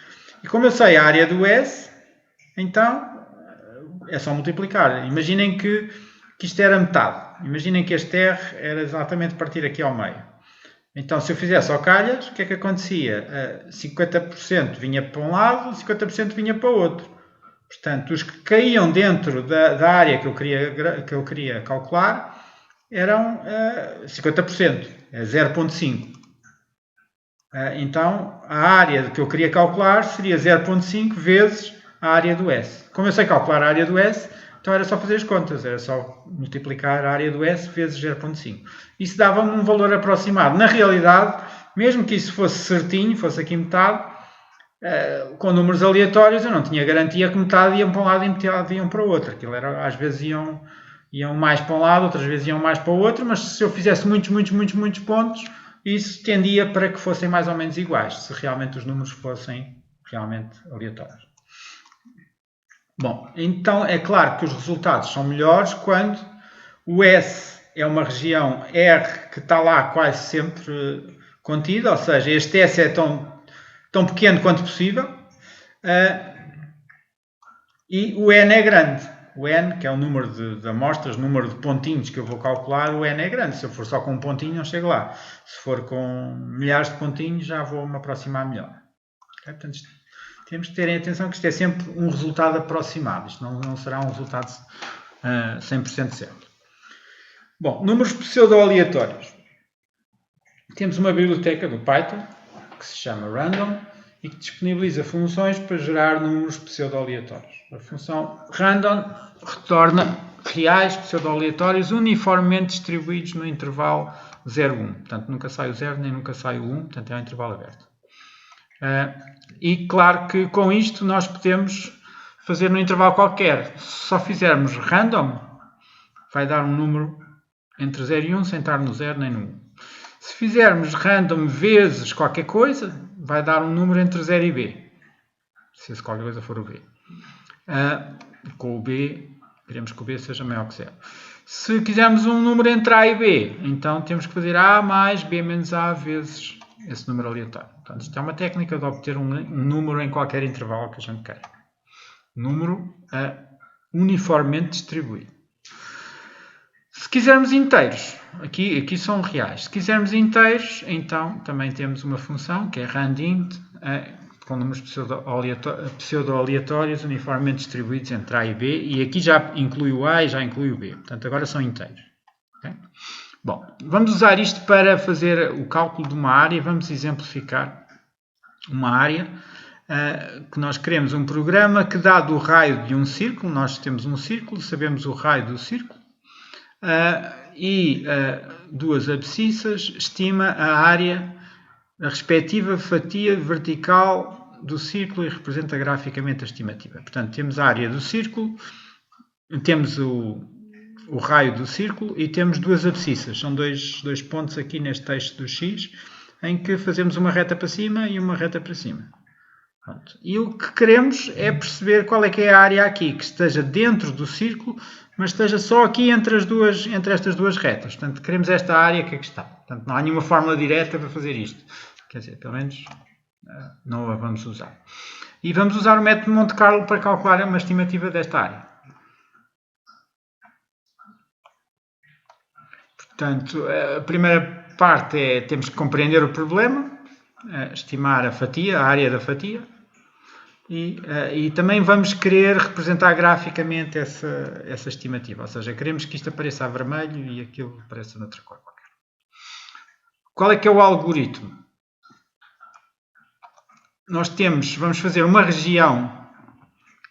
E como eu sei a área do S, então é só multiplicar. Imaginem que isto era metade. Imaginem que este R era exatamente partir aqui ao meio. Então, se eu fizesse ao calhas, o que é que acontecia? 50% vinha para um lado, 50% vinha para o outro. Portanto, os que caíam dentro da área que eu queria calcular eram 50%, é 0,5. Então, a área que eu queria calcular seria 0,5 vezes a área do S. Como eu sei calcular a área do S, então era só fazer as contas, era só multiplicar a área do S vezes 0,5. Isso dava-me um valor aproximado. Na realidade, mesmo que isso fosse certinho, fosse aqui metade, com números aleatórios, eu não tinha garantia que metade iam para um lado e metade iam para o outro. Aquilo era, às vezes iam mais para um lado, outras vezes iam mais para o outro, mas se eu fizesse muitos pontos, isso tendia para que fossem mais ou menos iguais, se realmente os números fossem realmente aleatórios. Bom, então é claro que os resultados são melhores quando o S é uma região R que está lá quase sempre contida, ou seja, este S é tão pequeno quanto possível, e o N é grande. O N, que é o número de amostras, o número de pontinhos que eu vou calcular, o N é grande. Se eu for só com um pontinho, não chego lá. Se for com milhares de pontinhos, já vou me aproximar melhor. Okay? Portanto, temos que terem atenção que isto é sempre um resultado aproximado. Isto não será um resultado 100% certo. Bom, números pseudo-aleatórios. Temos uma biblioteca do Python, que se chama random, e que disponibiliza funções para gerar números pseudo-aleatórios. A função random retorna reais pseudo-aleatórios uniformemente distribuídos no intervalo 0,1. Portanto, nunca sai o 0 nem nunca sai o 1, portanto é um intervalo aberto. E claro que com isto nós podemos fazer num intervalo qualquer. Se só fizermos random, vai dar um número entre 0 e 1 sem estar no 0 nem no 1. Se fizermos random vezes qualquer coisa, vai dar um número entre 0 e B. Se esse qualquer coisa for o B. Com o B, queremos que o B seja maior que 0. Se quisermos um número entre A e B, então temos que fazer A mais B menos A vezes esse número aleatório. Portanto, isto é uma técnica de obter um número em qualquer intervalo que a gente queira. Número uniformemente distribuído. Se quisermos inteiros, aqui são reais. Se quisermos inteiros, então também temos uma função que é randint, com números pseudo-aleatórios uniformemente distribuídos entre A e B, e aqui já inclui o A e já inclui o B. Portanto, agora são inteiros. Okay? Bom, vamos usar isto para fazer o cálculo de uma área. Vamos exemplificar uma área que nós queremos um programa que, dado o raio de um círculo, nós temos um círculo, sabemos o raio do círculo, e duas abscissas, estima a área, a respectiva fatia vertical do círculo e representa graficamente a estimativa. Portanto, temos a área do círculo, temos o raio do círculo e temos duas abscissas. São dois pontos aqui neste texto do X, em que fazemos uma reta para cima e uma reta para cima. Pronto. E o que queremos é perceber qual é que é a área aqui, que esteja dentro do círculo, mas esteja só aqui entre estas duas retas. Portanto, queremos esta área que aqui está. Portanto, não há nenhuma fórmula direta para fazer isto. Quer dizer, pelo menos não a vamos usar. E vamos usar o método Monte Carlo para calcular uma estimativa desta área. Portanto, a primeira parte é temos que compreender o problema, estimar a fatia, a área da fatia, e também vamos querer representar graficamente essa estimativa, ou seja, queremos que isto apareça a vermelho e aquilo apareça noutra cor qualquer. Qual é que é o algoritmo? Nós vamos fazer uma região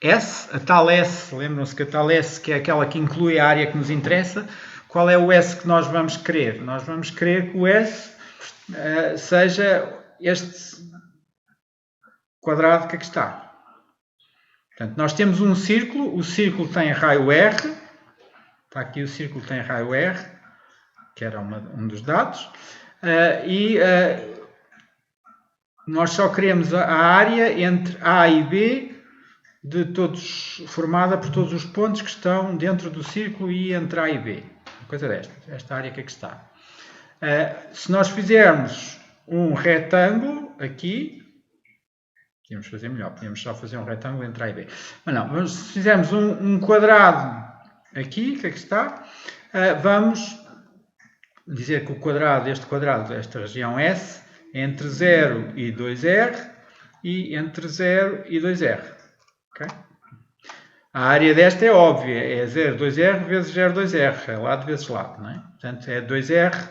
S, a tal S, lembram-se que a tal S que é aquela que inclui a área que nos interessa. Qual é o S que nós vamos querer? Nós vamos querer que o S seja este quadrado que aqui está. Portanto, nós temos um círculo, o círculo tem raio R, está aqui o círculo tem raio R, que era um dos dados, nós só queremos a área entre A e B formada por todos os pontos que estão dentro do círculo e entre A e B. Uma coisa esta área que aqui está. Se nós fizermos um retângulo aqui, podíamos fazer melhor, podíamos só fazer um retângulo entre A e B. Mas não, mas se fizermos um quadrado aqui, que aqui está, vamos dizer que o quadrado, esta região S, é entre 0 e 2R e entre 0 e 2R. Okay? A área desta é óbvia, é 0, 2R vezes 0, 2R, é lado vezes lado, não é? Portanto, é 2R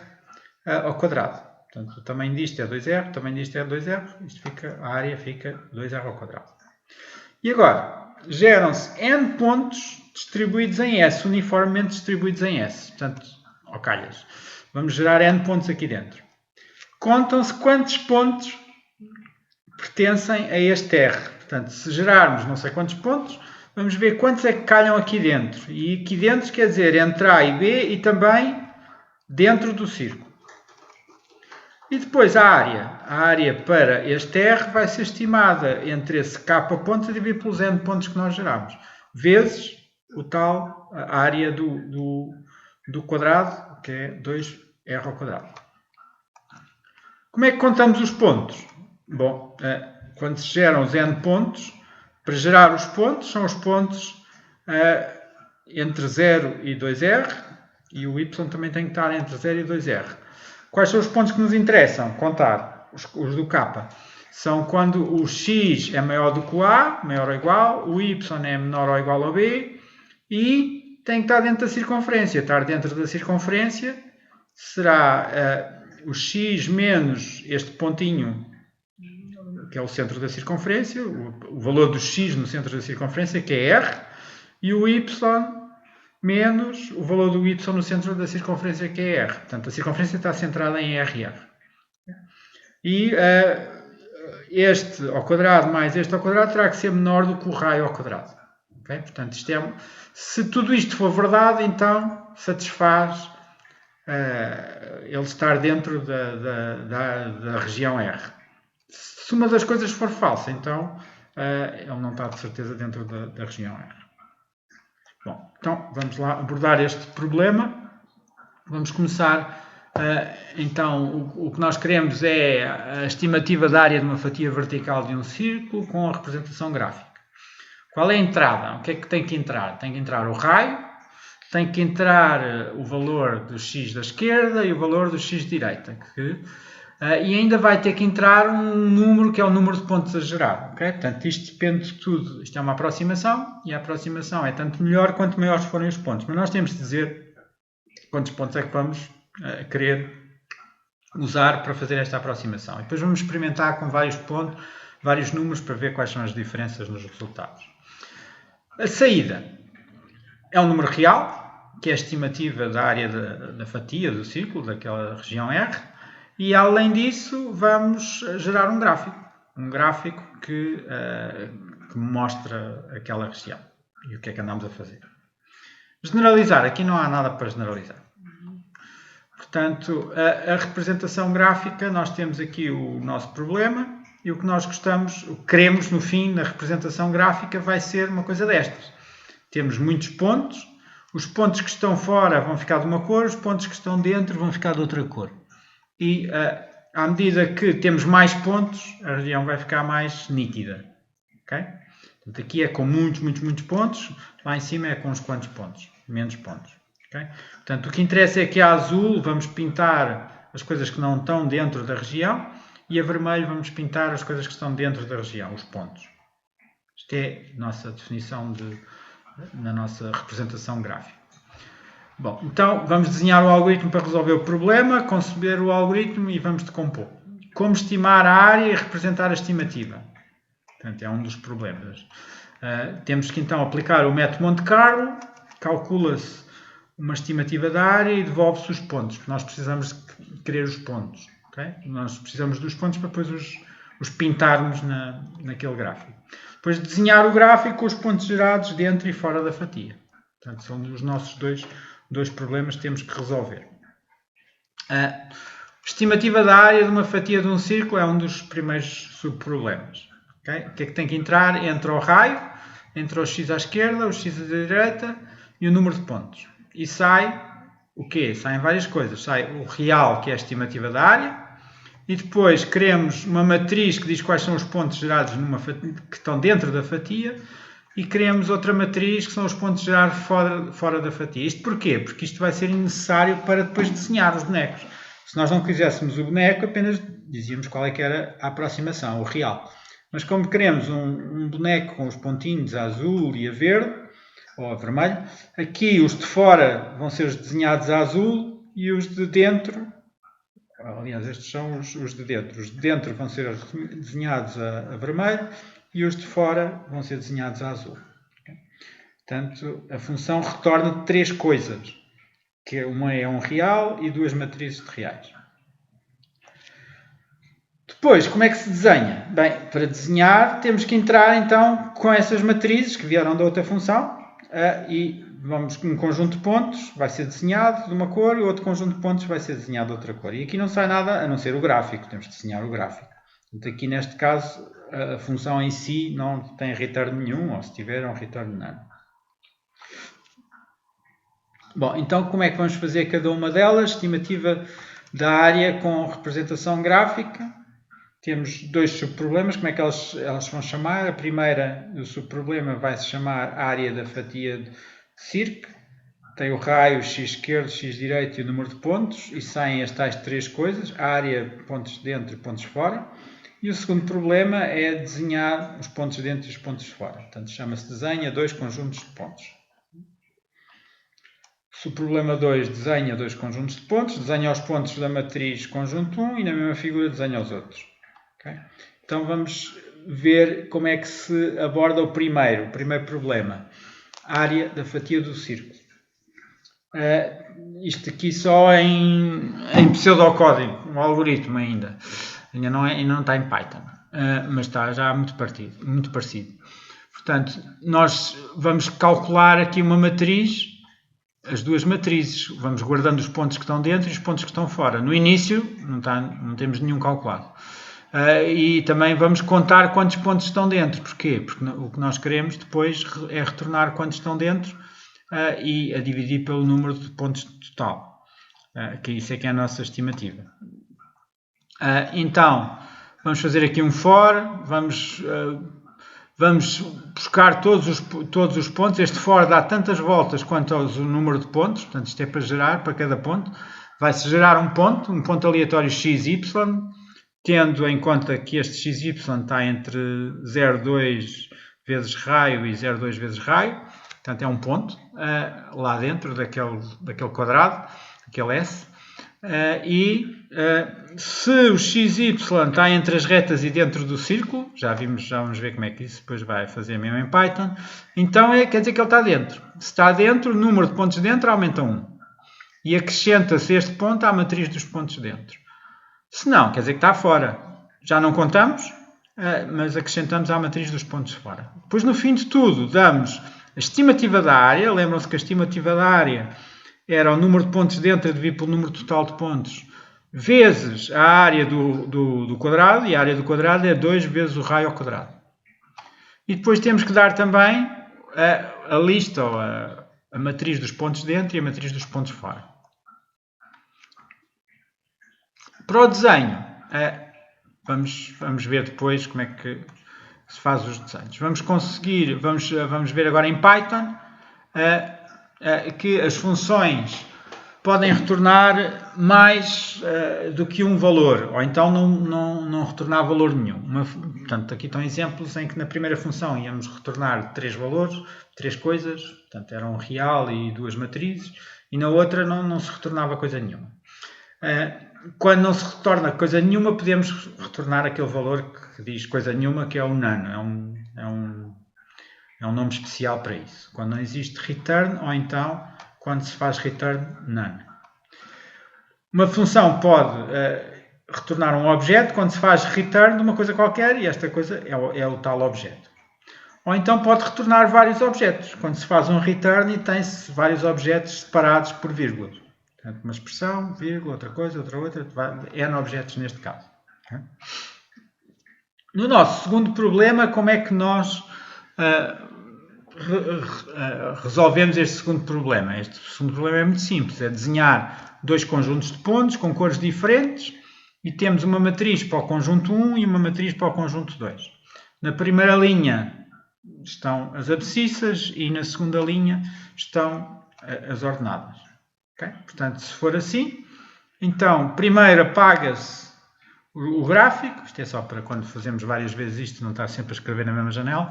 ao quadrado. Portanto, o tamanho disto é 2R, o tamanho disto é 2R, a área fica 2R ao quadrado. E agora, geram-se N pontos distribuídos em S, uniformemente distribuídos em S. Portanto, ao calhas. Vamos gerar N pontos aqui dentro. Contam-se quantos pontos pertencem a este R. Portanto, se gerarmos não sei quantos pontos, vamos ver quantos é que calham aqui dentro. E aqui dentro quer dizer entre A e B e também dentro do círculo. E depois a área para este R vai ser estimada entre esse K pontos a dividir pelos N pontos que nós geramos, vezes a área do quadrado, que é 2R ao quadrado. Como é que contamos os pontos? Bom, quando se geram os N pontos, para gerar os pontos, são os pontos entre 0 e 2R, e o Y também tem que estar entre 0 e 2R. Quais são os pontos que nos interessam? Contar, os do K. São quando o X é maior do que o A, maior ou igual, o Y é menor ou igual ao B, e tem que estar dentro da circunferência. Estar dentro da circunferência será o X menos este pontinho, que é o centro da circunferência, o valor do X no centro da circunferência, que é R, e o Y menos o valor do Y no centro da circunferência, que é R. Portanto, a circunferência está centrada em RR. E este ao quadrado mais este ao quadrado terá que ser menor do que o raio ao quadrado. Okay? Portanto, se tudo isto for verdade, então satisfaz ele estar dentro da região R. Se uma das coisas for falsa, então ele não está de certeza dentro da região R. Bom, então vamos lá abordar este problema. Vamos começar, então, o que nós queremos é a estimativa da área de uma fatia vertical de um círculo com a representação gráfica. Qual é a entrada? O que é que tem que entrar? Tem que entrar o raio, tem que entrar o valor do x da esquerda e o valor do x da direita. E ainda vai ter que entrar um número que é o número de pontos a gerar. Okay? Portanto, isto depende de tudo. Isto é uma aproximação e a aproximação é tanto melhor quanto maiores forem os pontos. Mas nós temos de dizer quantos pontos é que vamos querer usar para fazer esta aproximação. E depois vamos experimentar com vários pontos, vários números para ver quais são as diferenças nos resultados. A saída é um número real, que é a estimativa da área da fatia do círculo, daquela região R. E, além disso, vamos gerar um gráfico que mostra aquela região e o que é que andamos a fazer. Generalizar, aqui não há nada para generalizar. Portanto, a representação gráfica, nós temos aqui o nosso problema e o que nós gostamos, o que queremos no fim na representação gráfica vai ser uma coisa destas. Temos muitos pontos, os pontos que estão fora vão ficar de uma cor, os pontos que estão dentro vão ficar de outra cor. E à medida que temos mais pontos, a região vai ficar mais nítida. Okay? Portanto, aqui é com muitos pontos, lá em cima é com uns quantos pontos, menos pontos. Okay? Portanto, o que interessa é que a azul vamos pintar as coisas que não estão dentro da região e a vermelho vamos pintar as coisas que estão dentro da região, os pontos. Esta é a nossa definição na nossa representação gráfica. Bom, então vamos desenhar o algoritmo para resolver o problema, conceber o algoritmo e vamos decompor. Como estimar a área e representar a estimativa? Portanto, é um dos problemas. Temos que então aplicar o método Monte Carlo, calcula-se uma estimativa da área e devolve-se os pontos, porque nós precisamos de querer os pontos. Okay? Nós precisamos dos pontos para depois os pintarmos naquele gráfico. Depois de desenhar o gráfico com os pontos gerados dentro e fora da fatia. Portanto, são os nossos dois problemas que temos que resolver. A estimativa da área de uma fatia de um círculo é um dos primeiros subproblemas. Okay? O que é que tem que entrar? Entra o raio, entra o x à esquerda, o x à direita e o número de pontos. E sai o quê? Saem várias coisas. Sai o real, que é a estimativa da área, e depois queremos uma matriz que diz quais são os pontos gerados que estão dentro da fatia, e criamos outra matriz que são os pontos de gerar fora da fatia. Isto porquê? Porque isto vai ser necessário para depois desenhar os bonecos. Se nós não quiséssemos o boneco, apenas dizíamos qual é que era a aproximação, o real. Mas como queremos um boneco com os pontinhos a azul e a verde, ou a vermelho, aqui os de fora vão ser os desenhados a azul e os de dentro, aliás, estes são os de dentro. Os de dentro vão ser desenhados a vermelho e os de fora vão ser desenhados a azul. Portanto, a função retorna 3 coisas, que uma é um real e 2 matrizes de reais. Depois, como é que se desenha? Bem, para desenhar temos que entrar então com essas matrizes que vieram da outra função e vamos um conjunto de pontos, vai ser desenhado de uma cor e outro conjunto de pontos vai ser desenhado de outra cor. E aqui não sai nada a não ser o gráfico, temos de desenhar o gráfico. Portanto, aqui neste caso a função em si não tem return nenhum, ou se tiver é um return none. Bom, então como é que vamos fazer cada uma delas? Estimativa da área com representação gráfica. Temos 2 subproblemas, como é que elas vão chamar? A primeira, o subproblema vai se chamar área da fatia de circo. Tem o raio x esquerdo, x direito e o número de pontos, e saem as tais 3 coisas, área, pontos dentro e pontos fora. E o segundo problema é desenhar os pontos dentro e os pontos fora. Portanto, chama-se desenha 2 conjuntos de pontos. Subproblema 2, desenha 2 conjuntos de pontos, desenha os pontos da matriz conjunto 1 e na mesma figura desenha os outros. Okay? Então vamos ver como é que se aborda o primeiro problema. Área da fatia do círculo. Isto aqui só em pseudocódigo, um algoritmo ainda não está em Python, mas está já muito parecido. Portanto, nós vamos calcular aqui uma matriz, as 2 matrizes, vamos guardando os pontos que estão dentro e os pontos que estão fora. No início não temos nenhum calculado. E também vamos contar quantos pontos estão dentro. Porquê? Porque o que nós queremos depois é retornar quantos estão dentro e a dividir pelo número de pontos total. Que isso é que é a nossa estimativa. Então, vamos fazer aqui um for, vamos buscar todos os pontos. Este for dá tantas voltas quanto ao número de pontos, portanto isto é para gerar para cada ponto. Vai-se gerar um ponto aleatório xy, tendo em conta que este xy está entre 0,2 vezes raio e 0,2 vezes raio. Portanto, é um ponto lá dentro daquele quadrado, aquele S. Se o xy está entre as retas e dentro do círculo, já vamos ver como é que isso depois vai fazer mesmo em Python, então quer dizer que ele está dentro. Se está dentro, o número de pontos dentro aumenta 1. E acrescenta-se este ponto à matriz dos pontos dentro. Se não, quer dizer que está fora. Já não contamos, mas acrescentamos à matriz dos pontos fora. Depois, no fim de tudo, damos a estimativa da área. Lembram-se que a estimativa da área era o número de pontos dentro dividido pelo número total de pontos, vezes a área do quadrado, e a área do quadrado é 2 vezes o raio ao quadrado. E depois temos que dar também a lista, ou a matriz dos pontos dentro e a matriz dos pontos fora. Para o desenho, vamos ver depois como é que se faz os desenhos. Vamos ver agora em Python que as funções podem retornar mais do que um valor, ou então não retornar valor nenhum. Portanto, aqui estão exemplos em que na primeira função íamos retornar 3 valores, 3 coisas, portanto era um real e 2 matrizes, e na outra não se retornava coisa nenhuma. Quando não se retorna coisa nenhuma, podemos retornar aquele valor que diz coisa nenhuma, que é o none. É um nome especial para isso. Quando não existe return, ou então quando se faz return none. Uma função pode retornar um objeto quando se faz return de uma coisa qualquer, e esta coisa é o tal objeto. Ou então pode retornar vários objetos, quando se faz um return e tem-se vários objetos separados por vírgula. Portanto, uma expressão, vírgula, outra coisa, outra, N objetos neste caso. No nosso segundo problema, como é que nós resolvemos este segundo problema? Este segundo problema é muito simples, é desenhar 2 conjuntos de pontos com cores diferentes e temos uma matriz para o conjunto 1 e uma matriz para o conjunto 2. Na primeira linha estão as abscissas e na segunda linha estão as ordenadas. Okay? Portanto, se for assim, então primeiro apaga-se o gráfico, isto é só para quando fazemos várias vezes isto, não estar sempre a escrever na mesma janela.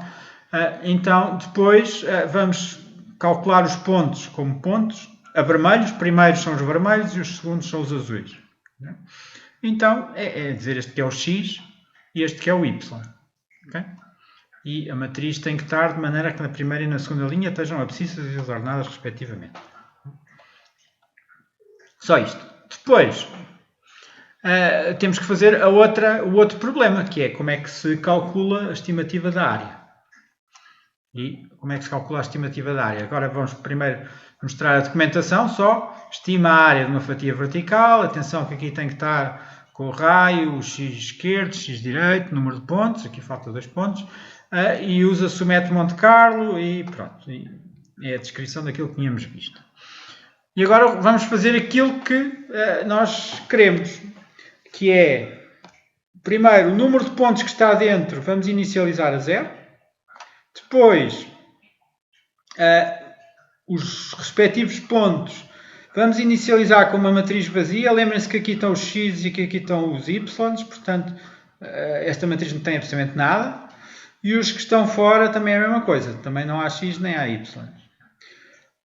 Então, depois vamos calcular os pontos como pontos a vermelhos, os primeiros são os vermelhos e os segundos são os azuis. Então, é dizer este que é o x e este que é o y. Okay? E a matriz tem que estar de maneira que na primeira e na segunda linha estejam abscissas e as ordenadas respectivamente. Só isto. Depois, temos que fazer o outro problema, que é como é que se calcula a estimativa da área. E como é que se calcula a estimativa da área? Agora vamos primeiro mostrar a documentação só. Estima a área de uma fatia vertical. Atenção que aqui tem que estar com o raio, o x esquerdo, x direito, número de pontos. Aqui falta 2 pontos. E usa-se o método Monte Carlo e pronto. É a descrição daquilo que tínhamos visto. E agora vamos fazer aquilo que nós queremos, que é, primeiro, o número de pontos que está dentro, vamos inicializar a 0. Depois, os respectivos pontos, vamos inicializar com uma matriz vazia. Lembrem-se que aqui estão os x e que aqui estão os y, portanto, esta matriz não tem absolutamente nada. E os que estão fora também é a mesma coisa, também não há x nem há y.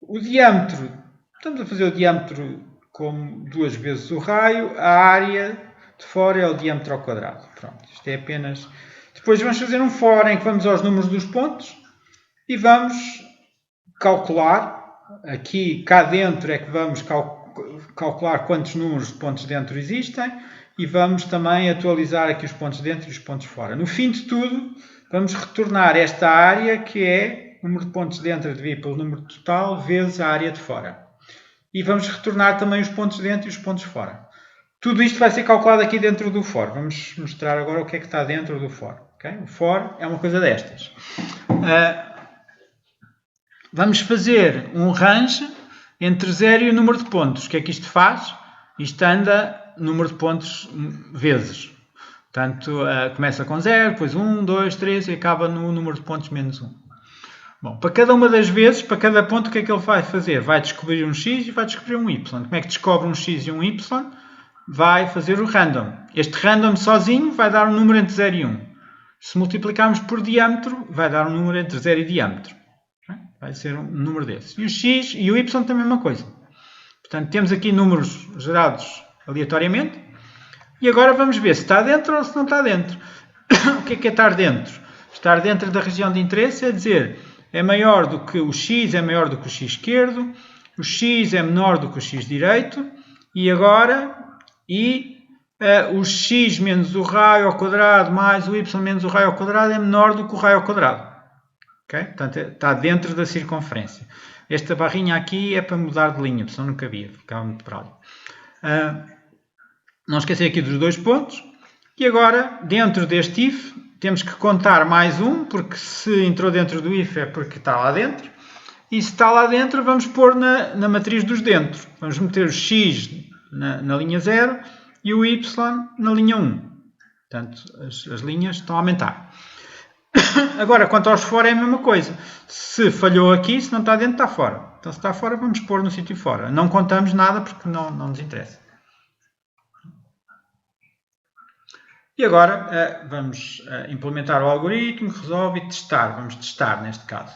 O diâmetro, estamos a fazer o diâmetro como 2 vezes o raio, a área de fora é o diâmetro ao quadrado. Pronto, isto é apenas... Depois vamos fazer um for em que vamos aos números dos pontos e vamos calcular. Aqui, cá dentro, é que vamos calcular quantos números de pontos dentro existem e vamos também atualizar aqui os pontos dentro e os pontos fora. No fim de tudo, vamos retornar esta área que é o número de pontos dentro dividido pelo número total vezes a área de fora. E vamos retornar também os pontos dentro e os pontos fora. Tudo isto vai ser calculado aqui dentro do for. Vamos mostrar agora o que é que está dentro do for. Okay? O for é uma coisa destas. Vamos fazer um range entre 0 e o número de pontos. O que é que isto faz? Isto anda número de pontos vezes. Portanto, começa com 0, depois 1, 2, 3 e acaba no número de pontos menos 1. Bom, para cada uma das vezes, para cada ponto, o que é que ele vai fazer? Vai descobrir um x e vai descobrir um y. Como é que descobre um x e um y? Vai fazer o random. Este random sozinho vai dar um número entre 0 e 1. Se multiplicarmos por diâmetro, vai dar um número entre 0 e diâmetro. Vai ser um número desse. E o x e o y também a mesma coisa. Portanto, temos aqui números gerados aleatoriamente. E agora vamos ver se está dentro ou se não está dentro. O que é estar dentro? Estar dentro da região de interesse é dizer, é maior do que o x, é maior do que o x esquerdo, o x é menor do que o x direito, e agora, o x menos o raio ao quadrado mais o y menos o raio ao quadrado é menor do que o raio ao quadrado. Okay? Portanto, está dentro da circunferência. Esta barrinha aqui é para mudar de linha, porque senão não cabia, ficava muito para ali. Não esquecer aqui dos 2 pontos. E agora, dentro deste if, temos que contar mais um, porque se entrou dentro do if é porque está lá dentro. E se está lá dentro, vamos pôr na matriz dos dentro. Vamos meter o x na linha 0 e o y na linha 1. Portanto, as linhas estão a aumentar. Agora, quanto aos fora é a mesma coisa. Se falhou aqui, se não está dentro, está fora. Então, se está fora, vamos pôr no sítio fora. Não contamos nada porque não nos interessa. E agora vamos implementar o algoritmo, resolve e testar. Vamos testar neste caso.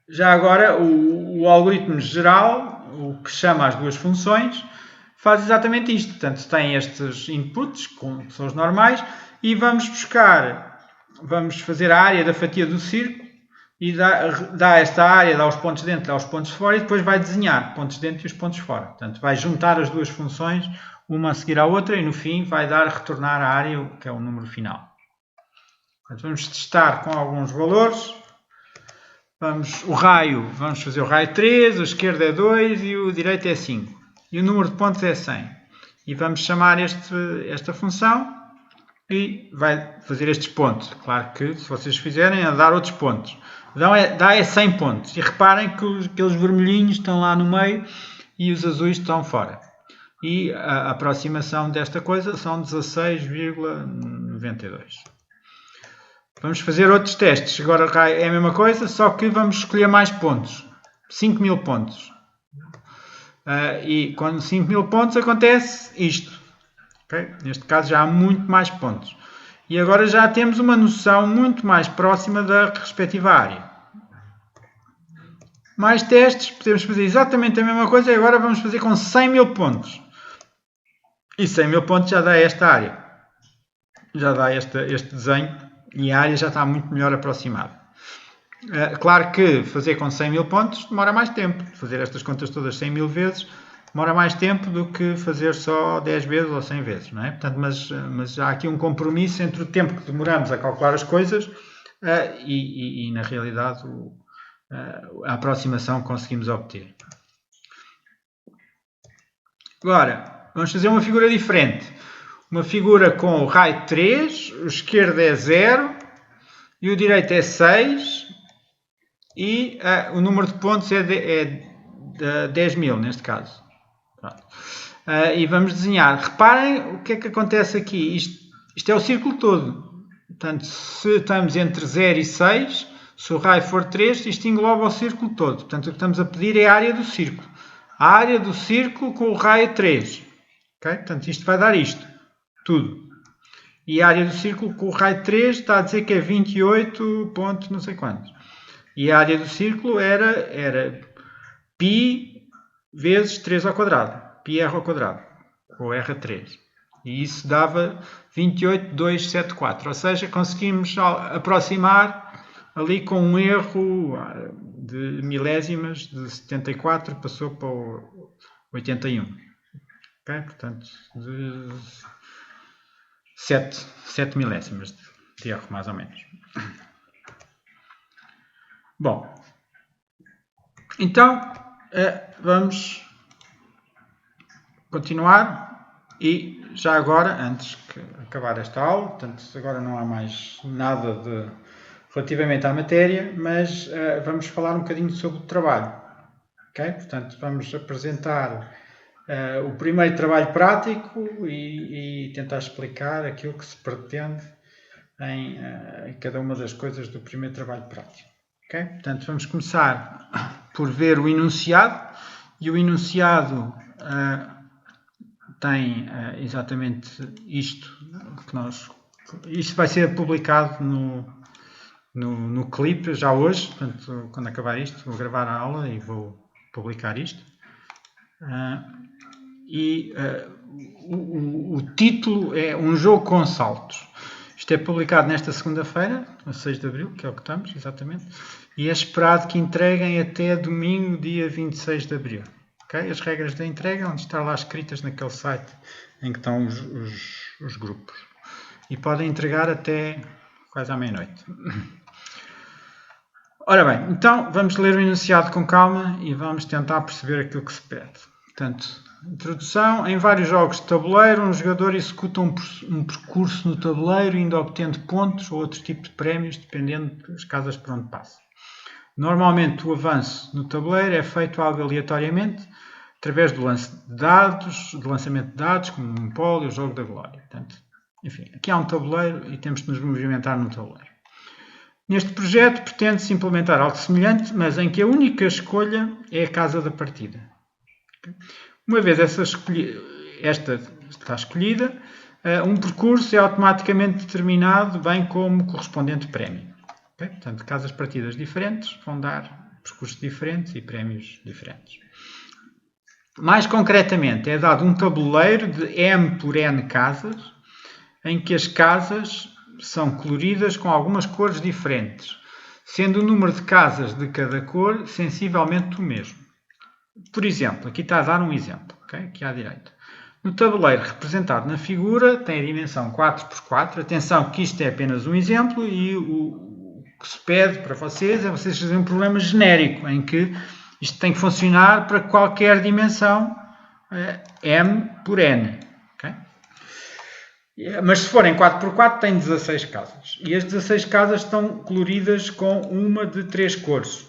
Já agora, o algoritmo geral, o que chama as duas funções, faz exatamente isto. Portanto, tem estes inputs, que são os normais, e vamos fazer a área da fatia do círculo e dá esta área, dá os pontos dentro, dá os pontos fora e depois vai desenhar pontos dentro e os pontos fora. Portanto, vai juntar as duas funções, uma a seguir à outra e no fim vai retornar a área, que é o número final. Portanto, vamos testar com alguns valores. Vamos fazer o raio 3, o esquerdo é 2 e o direito é 5. E o número de pontos é 100. E vamos chamar esta função e vai fazer estes pontos. Claro que se vocês fizerem, a dar outros pontos. Dá 100 pontos. E reparem que aqueles vermelhinhos estão lá no meio e os azuis estão fora. E a aproximação desta coisa são 16,92. Vamos fazer outros testes. Agora é a mesma coisa, só que vamos escolher mais pontos. 5.000 pontos. E quando 5.000 pontos acontece isto. Okay? Neste caso já há muito mais pontos. E agora já temos uma noção muito mais próxima da respectiva área. Mais testes, podemos fazer exatamente a mesma coisa e agora vamos fazer com 100.000 pontos. E 100.000 pontos já dá esta área. Já dá este desenho e a área já está muito melhor aproximada. Claro que fazer com 100.000 pontos demora mais tempo. Fazer estas contas todas 100.000 vezes demora mais tempo do que fazer só 10 vezes ou 100 vezes, não é? Portanto, mas há aqui um compromisso entre o tempo que demoramos a calcular as coisas e na realidade, a aproximação que conseguimos obter. Agora, vamos fazer uma figura diferente. Uma figura com o raio 3, o esquerdo é 0 e o direito é 6 e o número de pontos é 10.000 neste caso. E vamos desenhar. Reparem o que é que acontece aqui. Isto é o círculo todo. Portanto, se estamos entre 0 e 6, se o raio for 3, isto engloba o círculo todo. Portanto, o que estamos a pedir é a área do círculo. A área do círculo com o raio 3. Okay? Portanto, isto vai dar isto. Tudo. E a área do círculo com o raio 3 está a dizer que é 28 pontos não sei quantos. E a área do círculo era π vezes 3 ao quadrado. πr ao quadrado. Ou r a 3. E isso dava 28,274. Ou seja, conseguimos aproximar ali com um erro de milésimas de 74 passou para o 81. Okay? Portanto, de 7 milésimas de erro, mais ou menos. Bom, então vamos continuar e já agora, antes de acabar esta aula, portanto agora não há mais nada relativamente à matéria, mas vamos falar um bocadinho sobre o trabalho. Okay? Portanto, vamos apresentar o primeiro trabalho prático e tentar explicar aquilo que se pretende em cada uma das coisas do primeiro trabalho prático. Okay? Portanto, vamos começar por ver o enunciado, e o enunciado tem exatamente isto que isto vai ser publicado no clipe já hoje, portanto, quando acabar isto, vou gravar a aula e vou publicar isto. O título é Um Jogo com Saltos. Isto é publicado nesta segunda-feira, a 6 de abril, que é o que estamos, exatamente, e é esperado que entreguem até domingo, dia 26 de abril. Okay? As regras da entrega vão estar lá escritas naquele site em que estão os grupos. E podem entregar até quase à meia-noite. Ora bem, então vamos ler o enunciado com calma e vamos tentar perceber aquilo que se pede. Portanto, introdução. Em vários jogos de tabuleiro, um jogador executa um percurso no tabuleiro, indo obtendo pontos ou outro tipo de prémios, dependendo das casas por onde passa. Normalmente, o avanço no tabuleiro é feito algo aleatoriamente, através do lançamento de dados, como o Monopólio, o Jogo da Glória. Portanto, enfim, aqui há um tabuleiro e temos de nos movimentar no tabuleiro. Neste projeto, pretende-se implementar algo semelhante, mas em que a única escolha é a casa da partida. Uma vez esta está escolhida, um percurso é automaticamente determinado, bem como correspondente prémio. Okay? Portanto, casas partidas diferentes vão dar percursos diferentes e prémios diferentes. Mais concretamente, é dado um tabuleiro de M por N casas, em que as casas são coloridas com algumas cores diferentes, sendo o número de casas de cada cor sensivelmente o mesmo. Por exemplo, aqui está a dar um exemplo, okay? Aqui à direita. No tabuleiro representado na figura tem a dimensão 4x4. Atenção que isto é apenas um exemplo e o que se pede para vocês é vocês fazerem um problema genérico em que isto tem que funcionar para qualquer dimensão M por N. Okay? Mas se forem 4x4 tem 16 casas. E as 16 casas estão coloridas com uma de 3 cores.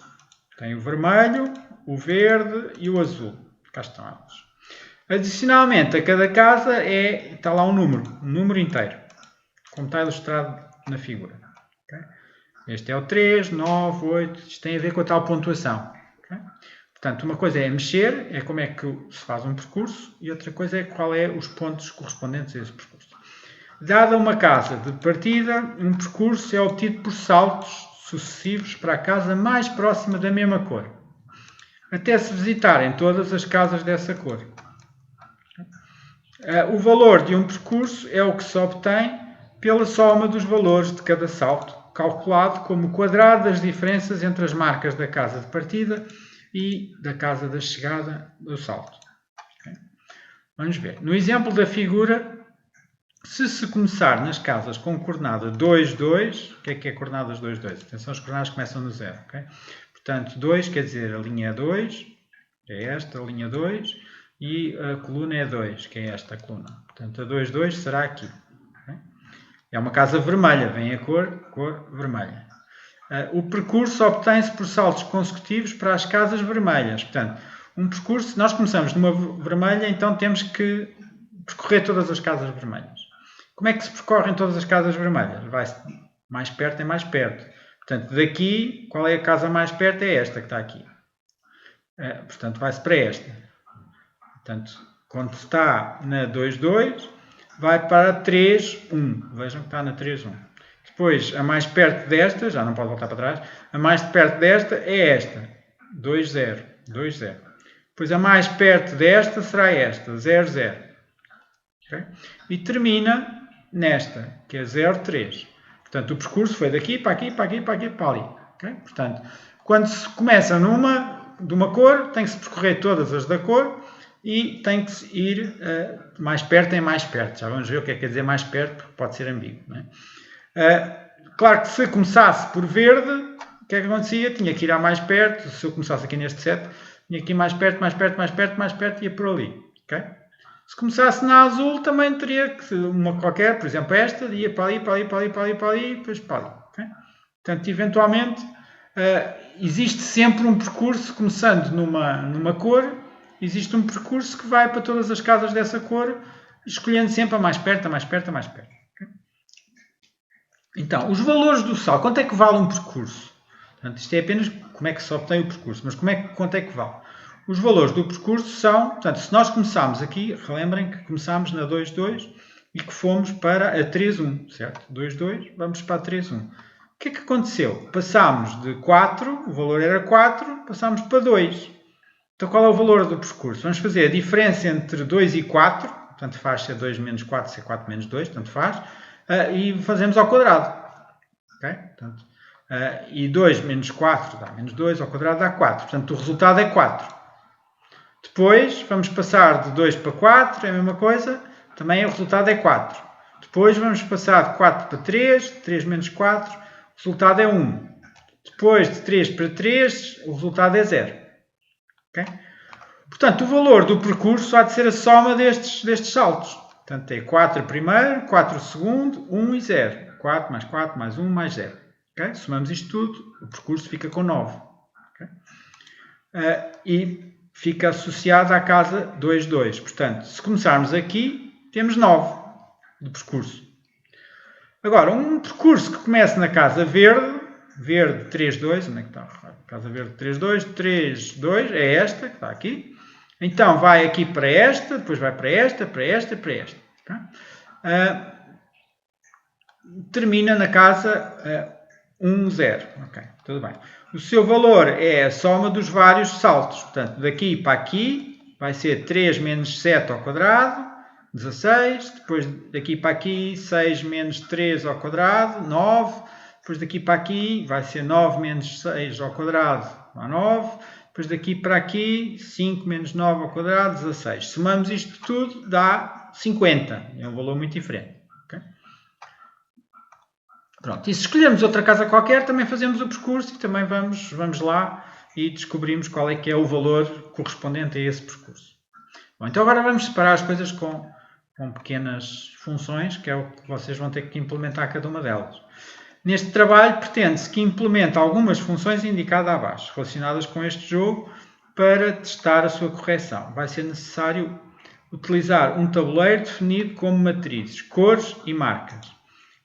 Tem o vermelho, o verde e o azul. Cá estão elas. Adicionalmente, a cada casa está lá um número inteiro, como está ilustrado na figura. Okay? Este é o 3, 9, 8, isto tem a ver com a tal pontuação. Okay? Portanto, uma coisa é mexer, é como é que se faz um percurso, e outra coisa é qual é os pontos correspondentes a esse percurso. Dada uma casa de partida, um percurso é obtido por saltos sucessivos para a casa mais próxima da mesma cor, até se visitarem todas as casas dessa cor. O valor de um percurso é o que se obtém pela soma dos valores de cada salto, calculado como o quadrado das diferenças entre as marcas da casa de partida e da casa da chegada do salto. Okay? Vamos ver. No exemplo da figura, se se começar nas casas com coordenada 2, 2, o que é coordenadas 2, 2? Atenção, as coordenadas começam no 0. Okay? Portanto, 2 quer dizer a linha 2, que é esta, a linha 2, e a coluna é 2, que é esta coluna. Portanto, a 2, 2 será aqui. Okay? É uma casa vermelha, vem a cor vermelha. O percurso obtém-se por saltos consecutivos para as casas vermelhas. Portanto, um percurso, nós começamos numa vermelha, então temos que percorrer todas as casas vermelhas. Como é que se percorrem todas as casas vermelhas? Vai-se mais perto e mais perto. Portanto, daqui, qual é a casa mais perto? É esta que está aqui. Portanto, vai-se para esta. Portanto, quando está na 2, 2, vai para 3, 1. Vejam que está na 3, 1. Depois, a mais perto desta, já não pode voltar para trás, a mais perto desta é esta, 2, 0, 2, 0. Depois, a mais perto desta será esta, 0, 0. Okay? E termina nesta, que é 0, 3. Portanto, o percurso foi daqui para aqui, para aqui, para aqui, para ali. Okay? Portanto, quando se começa de uma cor, tem que se percorrer todas as da cor e tem que se ir mais perto em mais perto. Já vamos ver o que é que quer dizer mais perto, porque pode ser ambíguo. Não é? Claro que se começasse por verde, o que é que acontecia? Tinha que ir a mais perto. Se eu começasse aqui neste set, tinha que ir mais perto, mais perto, mais perto, mais perto e ia por ali. Okay? Se começasse na azul, também teria que uma qualquer, por exemplo esta, ia para ali, para ali, para ali, para ali, para ali e depois para ali. Okay? Portanto, eventualmente, existe sempre um percurso, começando numa cor, existe um percurso que vai para todas as casas dessa cor, escolhendo sempre a mais perto, a mais perto, a mais perto. Okay? Então, os valores do salto, quanto é que vale um percurso? Portanto, isto é apenas como é que se obtém o percurso, mas quanto é que vale? Os valores do percurso são, portanto, se nós começarmos aqui, relembrem que começámos na 2, 2 e que fomos para a 3, 1, certo? 2, 2, vamos para a 3, 1. O que é que aconteceu? Passámos de 4, o valor era 4, passámos para 2. Então, qual é o valor do percurso? Vamos fazer a diferença entre 2 e 4, portanto, faz ser 2 menos 4, ser 4 menos 2, tanto faz, e fazemos ao quadrado. Okay? Portanto, e 2 menos 4 dá menos 2, ao quadrado dá 4. Portanto, o resultado é 4. Depois, vamos passar de 2 para 4, é a mesma coisa, também o resultado é 4. Depois, vamos passar de 4 para 3, 3 menos 4, o resultado é 1. Depois, de 3 para 3, o resultado é 0. Okay? Portanto, o valor do percurso há de ser a soma destes saltos. Portanto, é 4 primeiro, 4 segundo, 1 e 0. 4 mais 4 mais 1 mais 0. Okay? Somamos isto tudo, o percurso fica com 9. Okay? E fica associado à casa 2, 2. Portanto, se começarmos aqui, temos 9 de percurso. Agora, um percurso que comece na casa verde, verde 3, 2, onde é que está? Casa verde 3, 2, 3, 2, é esta que está aqui. Então, vai aqui para esta, depois vai para esta, para esta, para esta. Okay? Termina na casa 1, 0. Ok, tudo bem. O seu valor é a soma dos vários saltos. Portanto, daqui para aqui vai ser 3 menos 7 ao quadrado, 16. Depois daqui para aqui, 6 menos 3 ao quadrado, 9. Depois daqui para aqui vai ser 9 menos 6 ao quadrado, dá 9. Depois daqui para aqui, 5 menos 9 ao quadrado, 16. Somamos isto tudo, dá 50. É um valor muito diferente. Okay? Pronto. E se escolhermos outra casa qualquer, também fazemos o percurso e também vamos lá e descobrimos qual é que é o valor correspondente a esse percurso. Bom, então agora vamos separar as coisas com pequenas funções, que é o que vocês vão ter que implementar cada uma delas. Neste trabalho, pretende-se que implemente algumas funções indicadas abaixo, relacionadas com este jogo, para testar a sua correção. Vai ser necessário utilizar um tabuleiro definido como matrizes, cores e marcas,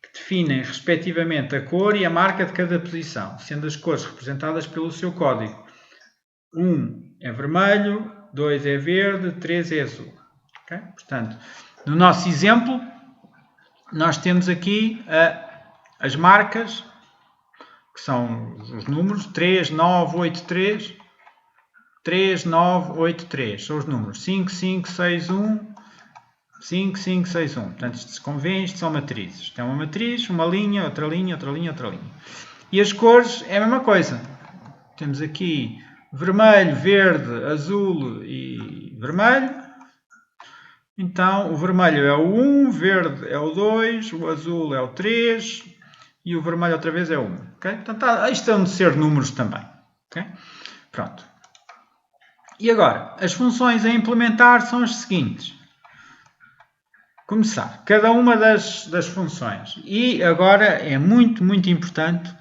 que definem respectivamente a cor e a marca de cada posição, sendo as cores representadas pelo seu código. 1 é vermelho, 2 é verde, 3 é azul. Okay? Portanto, no nosso exemplo, nós temos aqui as marcas, que são os números 3, 9, 8, 3, 3, 9, 8, 3. São os números 5, 5, 6, 1, 5, 5, 6, 1. Portanto, isto, como veem, isto são matrizes. Isto é uma matriz, uma linha, outra linha, outra linha, outra linha. E as cores é a mesma coisa. Temos aqui vermelho, verde, azul e vermelho. Então, o vermelho é o 1, o verde é o 2, o azul é o 3 e o vermelho outra vez é o 1. Okay? Portanto, isto é de ser números também. Okay? Pronto. E agora, as funções a implementar são as seguintes. Começar. Cada uma das funções. E agora é muito, muito importante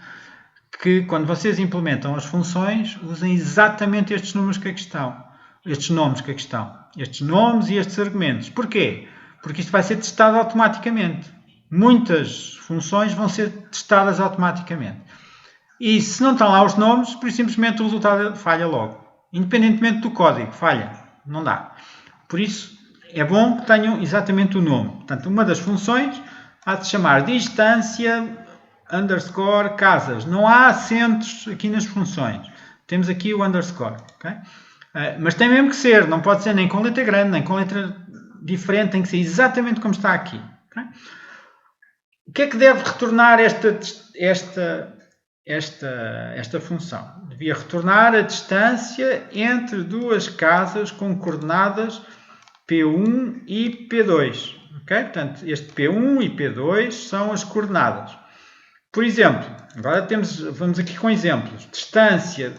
que quando vocês implementam as funções, usem exatamente estes números que aqui estão. Estes nomes que aqui estão. Estes nomes e estes argumentos. Porquê? Porque isto vai ser testado automaticamente. Muitas funções vão ser testadas automaticamente. E se não estão lá os nomes, por simplesmente o resultado falha logo. Independentemente do código, falha. Não dá. Por isso, é bom que tenham exatamente o nome. Portanto, uma das funções há de se chamar distância underscore casas. Não há acentos aqui nas funções. Temos aqui o underscore. Okay? Mas tem mesmo que ser. Não pode ser nem com letra grande, nem com letra diferente. Tem que ser exatamente como está aqui. Okay? O que é que deve retornar esta função? Devia retornar a distância entre duas casas com coordenadas P1 e P2. Okay? Portanto, este P1 e P2 são as coordenadas. Por exemplo, agora vamos aqui com exemplos. Distância,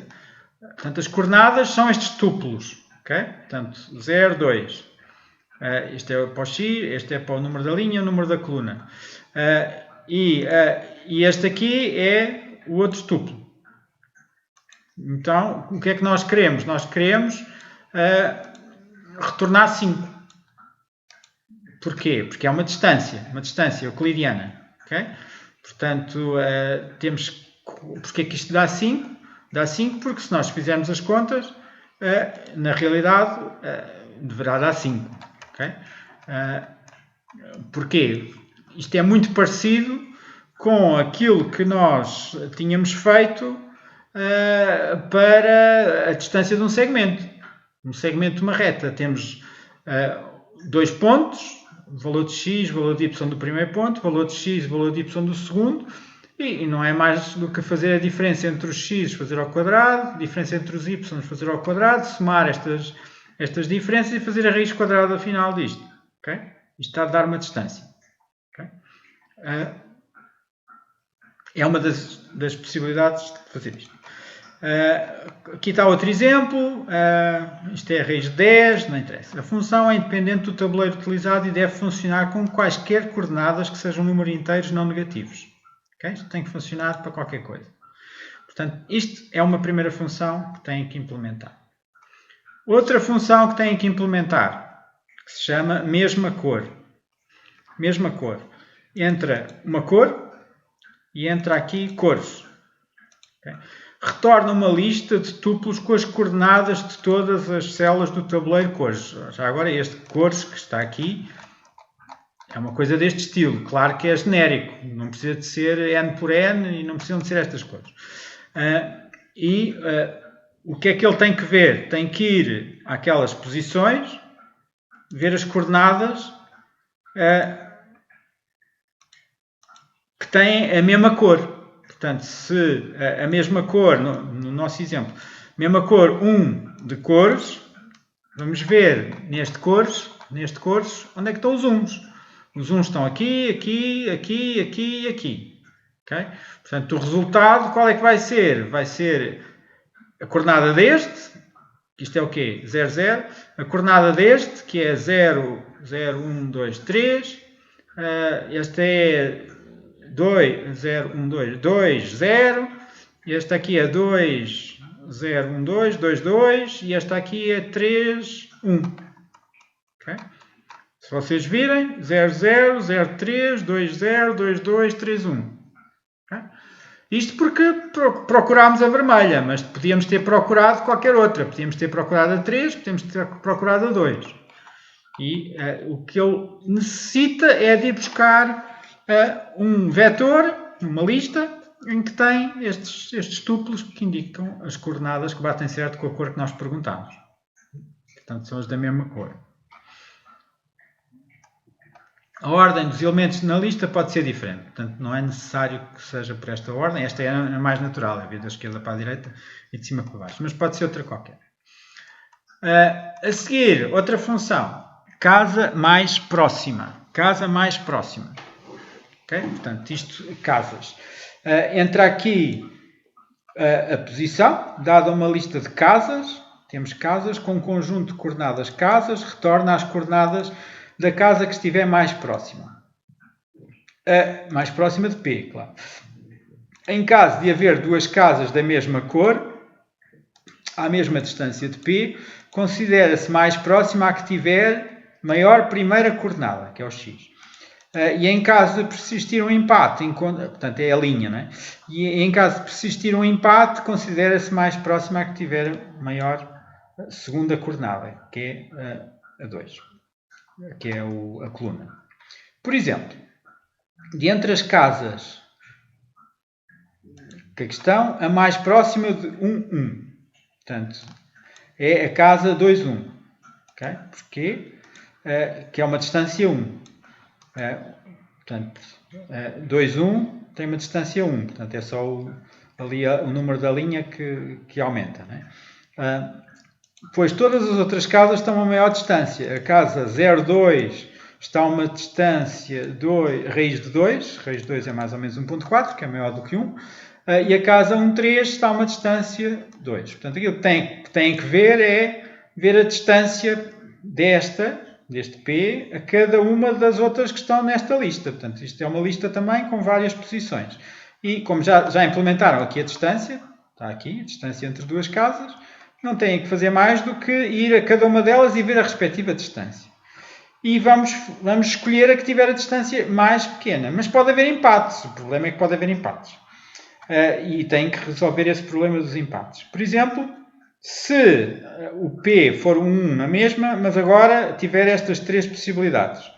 portanto, as coordenadas são estes tuplos. Okay? Portanto, 0, 2. Este é para o X, este é para o número da linha, o número da coluna. E este aqui é o outro tuplo. Então, o que é que nós queremos? Nós queremos retornar 5. Porquê? Porque é uma distância euclidiana. Okay? Portanto, porque é que isto dá 5? Dá 5 porque se nós fizermos as contas, na realidade, deverá dar 5. Okay? Porquê? Isto é muito parecido com aquilo que nós tínhamos feito para a distância de um segmento. Um segmento de uma reta. Temos 2 pontos, valor de x, valor de y do primeiro ponto, valor de x, valor de y do segundo, e não é mais do que fazer a diferença entre os x fazer ao quadrado, diferença entre os y fazer ao quadrado, somar estas diferenças e fazer a raiz quadrada final disto. Okay? Isto está a dar uma distância. Okay? É uma das possibilidades de fazer isto. Aqui está outro exemplo. Isto é a raiz de 10, não interessa. A função é independente do tabuleiro utilizado e deve funcionar com quaisquer coordenadas que sejam números inteiros não negativos. Okay? Isto tem que funcionar para qualquer coisa. Portanto, isto é uma primeira função que têm que implementar. Outra função que têm que implementar, que se chama mesma cor. Mesma cor. Entra uma cor e entra aqui cores. Okay? Retorna uma lista de tuplos com as coordenadas de todas as células do tabuleiro cores. Já agora, este cores que está aqui é uma coisa deste estilo. Claro que é genérico. Não precisa de ser n por n e não precisam de ser estas cores. O que é que ele tem que ver? Tem que ir àquelas posições, ver as coordenadas que têm a mesma cor. Portanto, se a mesma cor, no nosso exemplo, mesma cor 1 de cores, vamos ver neste cores, onde é que estão os 1s. Os 1s estão aqui, aqui, aqui, aqui e aqui. Okay? Portanto, o resultado, qual é que vai ser? Vai ser a coordenada deste, que isto é o quê? 0, 0. A coordenada deste, que é 0, 0, 1, 2, 3. Este é 2, 0, 1, 2, 2, 0. Este aqui é 2, 0, 1, 2, 2, 2. E este aqui é 3, 1. Okay? Ou Se vocês virem, 0, 0, 0, 3, 2, 0, 2, 2, 3, 1. Okay? Isto porque procurámos a vermelha, mas podíamos ter procurado qualquer outra. Podíamos ter procurado a 3, podíamos ter procurado a 2. E o que ele necessita é de ir buscar um vetor, uma lista, em que tem estes tuplos que indicam as coordenadas que batem certo com a cor que nós perguntamos. Portanto, são as da mesma cor. A ordem dos elementos na lista pode ser diferente. Portanto, não é necessário que seja por esta ordem. Esta é a mais natural, é vir da esquerda para a direita e de cima para baixo. Mas pode ser outra qualquer. A seguir, outra função. Casa mais próxima. Casa mais próxima. Okay? Portanto, isto, casas. Entra aqui a posição, dada uma lista de casas. Temos casas com um conjunto de coordenadas casas, retorna às coordenadas da casa que estiver mais próxima. Mais próxima de P, claro. Em caso de haver duas casas da mesma cor, à mesma distância de P, considera-se mais próxima a que tiver maior primeira coordenada, que é o X. E em caso de persistir um empate, portanto é a linha, não é? E em caso de persistir um empate, considera-se mais próxima a que tiver maior segunda coordenada, que é a 2. Que é a coluna. Por exemplo, de entre as casas que aqui estão, a mais próxima de 1, 1. Portanto, é a casa 2, 1. Okay? Porquê? Que é uma distância 1. Portanto, 2, 1 tem uma distância 1. Portanto, é só ali o número da linha que aumenta. Né? Pois todas as outras casas estão a maior distância. A casa 0,2 está a uma distância raiz de 2. Raiz de 2 é mais ou menos 1,4, que é maior do que 1. E a casa 1,3 está a uma distância 2. Portanto, aquilo que tem que ver é ver a distância deste P, a cada uma das outras que estão nesta lista. Portanto, isto é uma lista também com várias posições. E como já implementaram aqui a distância, está aqui a distância entre duas casas, não têm que fazer mais do que ir a cada uma delas e ver a respectiva distância. E vamos escolher a que tiver a distância mais pequena. Mas pode haver empates. O problema é que pode haver empates. E tem que resolver esse problema dos empates. Por exemplo, se o P for um 1 na mesma, mas agora tiver estas três possibilidades.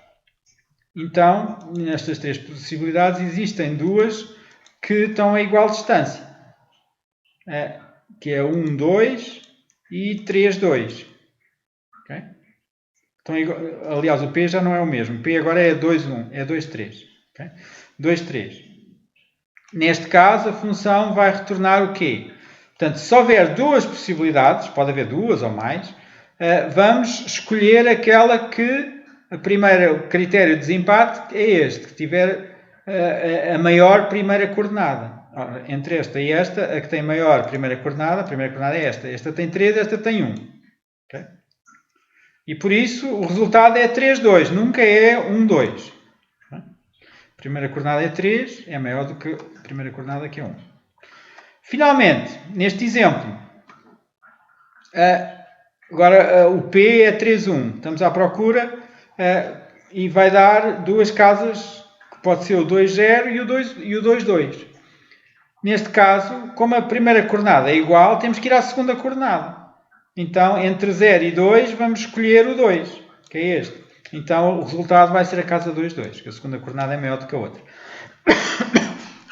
Então, nestas três possibilidades, existem duas que estão a igual distância. Que é 1, 2... e 3, 2. Okay? Então, aliás, o P já não é o mesmo. O P agora é 2, 1. É 2, 3. Okay? 2, 3. Neste caso, a função vai retornar o quê? Portanto, se houver duas possibilidades, pode haver duas ou mais, vamos escolher aquela que, o critério de desempate é este, que tiver a maior primeira coordenada. Entre esta e esta, a que tem maior primeira coordenada é esta. Esta tem 3, esta tem 1. Okay? E por isso o resultado é 3, 2, nunca é 1, 2. A primeira coordenada é 3, é maior do que a primeira coordenada que é 1. Finalmente, neste exemplo, agora o P é 3, 1. Estamos à procura e vai dar duas casas, que pode ser o 2, 0 e o 2, 2. Neste caso, como a primeira coordenada é igual, temos que ir à segunda coordenada. Então, entre 0 e 2, vamos escolher o 2, que é este. Então, o resultado vai ser a casa 2, 2, que a segunda coordenada é maior do que a outra.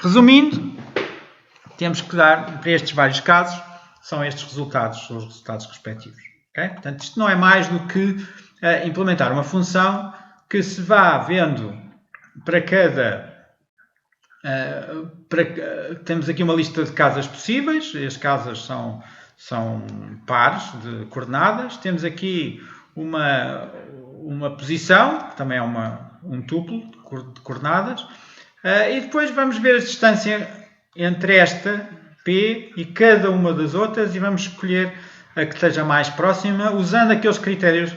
Resumindo, temos que dar, para estes vários casos, são estes resultados, os resultados respectivos. Okay? Portanto, isto não é mais do que implementar uma função que se vá vendo para cada... temos aqui uma lista de casas possíveis. As casas são pares de coordenadas. Temos aqui uma posição, que também é um tuplo de coordenadas. E depois vamos ver a distância entre esta P e cada uma das outras e vamos escolher a que esteja mais próxima, usando aqueles critérios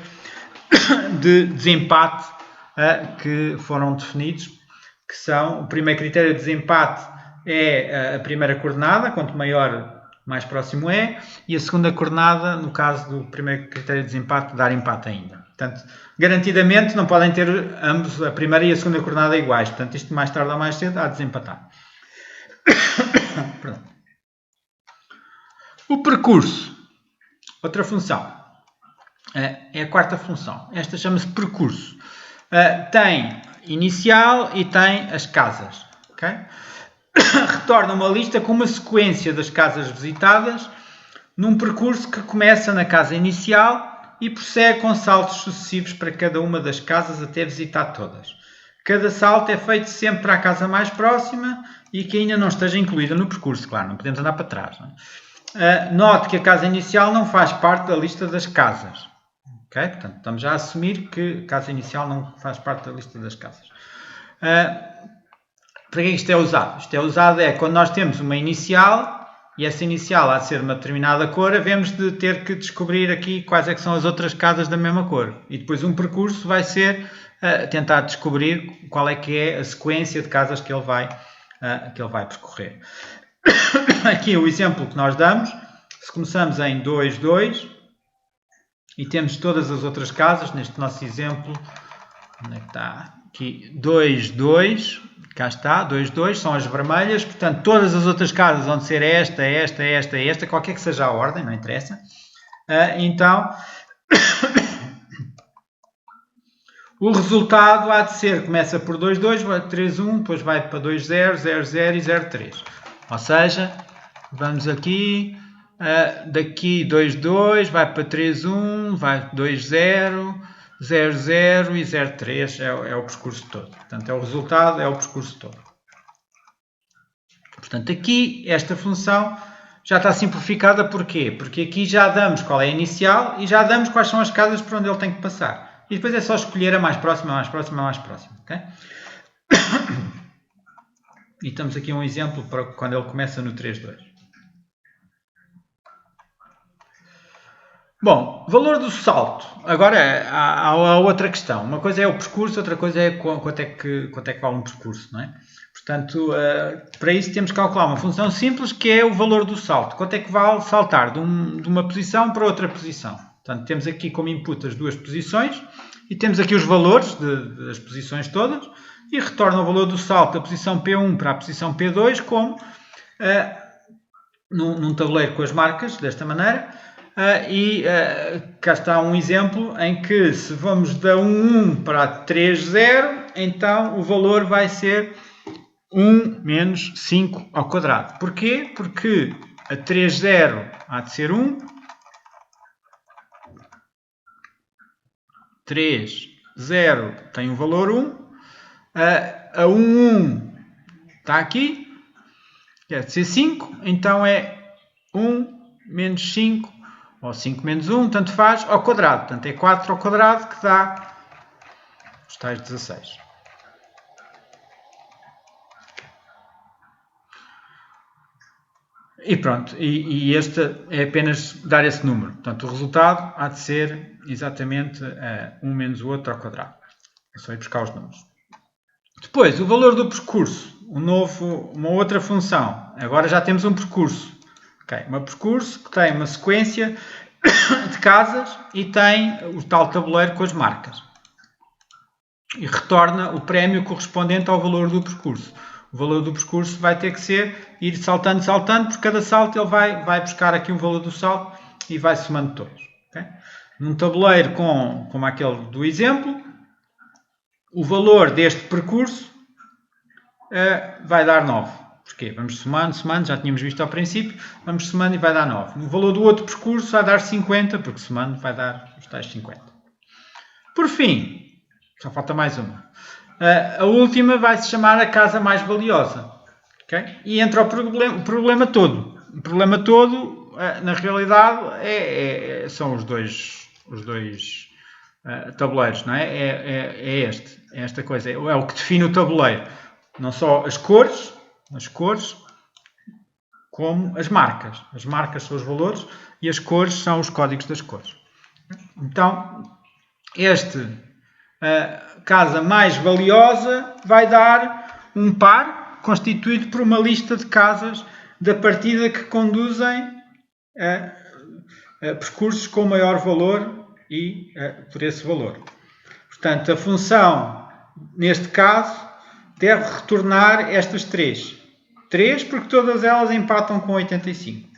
de desempate que foram definidos, que são, o primeiro critério de desempate é a primeira coordenada, quanto maior, mais próximo é, e a segunda coordenada, no caso do primeiro critério de desempate, dar empate ainda. Portanto, garantidamente não podem ter ambos a primeira e a segunda coordenada iguais. Portanto, isto mais tarde ou mais cedo há de desempatar. O percurso. Outra função. É a quarta função. Esta chama-se percurso. Tem inicial e tem as casas. Okay? Retorna uma lista com uma sequência das casas visitadas num percurso que começa na casa inicial e prossegue com saltos sucessivos para cada uma das casas até visitar todas. Cada salto é feito sempre para a casa mais próxima e que ainda não esteja incluída no percurso, claro, não podemos andar para trás. Não é? Note que a casa inicial não faz parte da lista das casas. Okay? Portanto, estamos já a assumir que a casa inicial não faz parte da lista das casas. Para que isto é usado? Isto é usado quando nós temos uma inicial e essa inicial há de ser uma determinada cor, havemos de ter que descobrir aqui quais é que são as outras casas da mesma cor. E depois um percurso vai ser tentar descobrir qual é que é a sequência de casas que ele vai percorrer. Aqui o exemplo que nós damos, se começamos em 2, 2 e temos todas as outras casas, neste nosso exemplo, onde é que está? Aqui 2, 2, cá está, 2, 2, são as vermelhas, portanto todas as outras casas vão ser esta, qualquer que seja a ordem, não interessa. Então, o resultado há de ser, começa por 2, 2, vai 3, 1, depois vai para 2, 0, 0, 0 e 0, 3. Ou seja, vamos aqui, daqui 2, 2, vai para 3, 1, vai 2, 0, 0, 0 e 0, 3 é o percurso todo. Portanto, é o resultado, é o percurso todo. Portanto, aqui, esta função já está simplificada. Porquê? Porque aqui já damos qual é a inicial e já damos quais são as casas por onde ele tem que passar. E depois é só escolher a mais próxima, a mais próxima, a mais próxima. Okay? E estamos aqui um exemplo para quando ele começa no 3, 2. Bom, valor do salto. Agora há outra questão. Uma coisa é o percurso, outra coisa é quanto é que vale um percurso, não é? Portanto, para isso temos que calcular uma função simples que é o valor do salto. Quanto é que vale saltar de uma posição para outra posição? Portanto, temos aqui como input as duas posições e temos aqui os valores das posições todas e retorna o valor do salto da posição P1 para a posição P2 como num tabuleiro com as marcas, desta maneira. Cá está um exemplo em que se vamos da 1 para a 3, 0, então o valor vai ser 1 menos 5 ao quadrado. Porquê? Porque a 3, 0 há de ser 1, 3, 0 tem um valor 1, a 1, 1 está aqui, que é de ser 5, então é 1 menos 5, ou 5 menos 1, tanto faz, ao quadrado. Portanto, é 4 ao quadrado que dá os tais 16. E pronto, e este é apenas dar esse número. Portanto, o resultado há de ser exatamente 1 menos o outro ao quadrado. É só ir buscar os números. Depois, o valor do percurso. Uma outra função. Agora já temos um percurso. Okay. Um percurso que tem uma sequência de casas e tem o tal tabuleiro com as marcas. E retorna o prémio correspondente ao valor do percurso. O valor do percurso vai ter que ser ir saltando, por cada salto ele vai buscar aqui um valor do salto e vai somando todos. Okay? Num tabuleiro como aquele do exemplo, o valor deste percurso vai dar 9. Porquê? Vamos somando, já tínhamos visto ao princípio, vamos somando e vai dar 9. O valor do outro percurso vai dar 50, porque somando vai dar os tais 50. Por fim, só falta mais uma. A última vai se chamar a casa mais valiosa. Okay? E entra o problema todo. O problema todo, na realidade, são os dois tabuleiros, não é? É esta coisa. É o que define o tabuleiro. Não só as cores, como as marcas. As marcas são os valores e as cores são os códigos das cores. Então, casa mais valiosa vai dar um par constituído por uma lista de casas da partida que conduzem a percursos com maior valor e por esse valor. Portanto, a função, neste caso, deve retornar estas 3. 3 porque todas elas empatam com 85.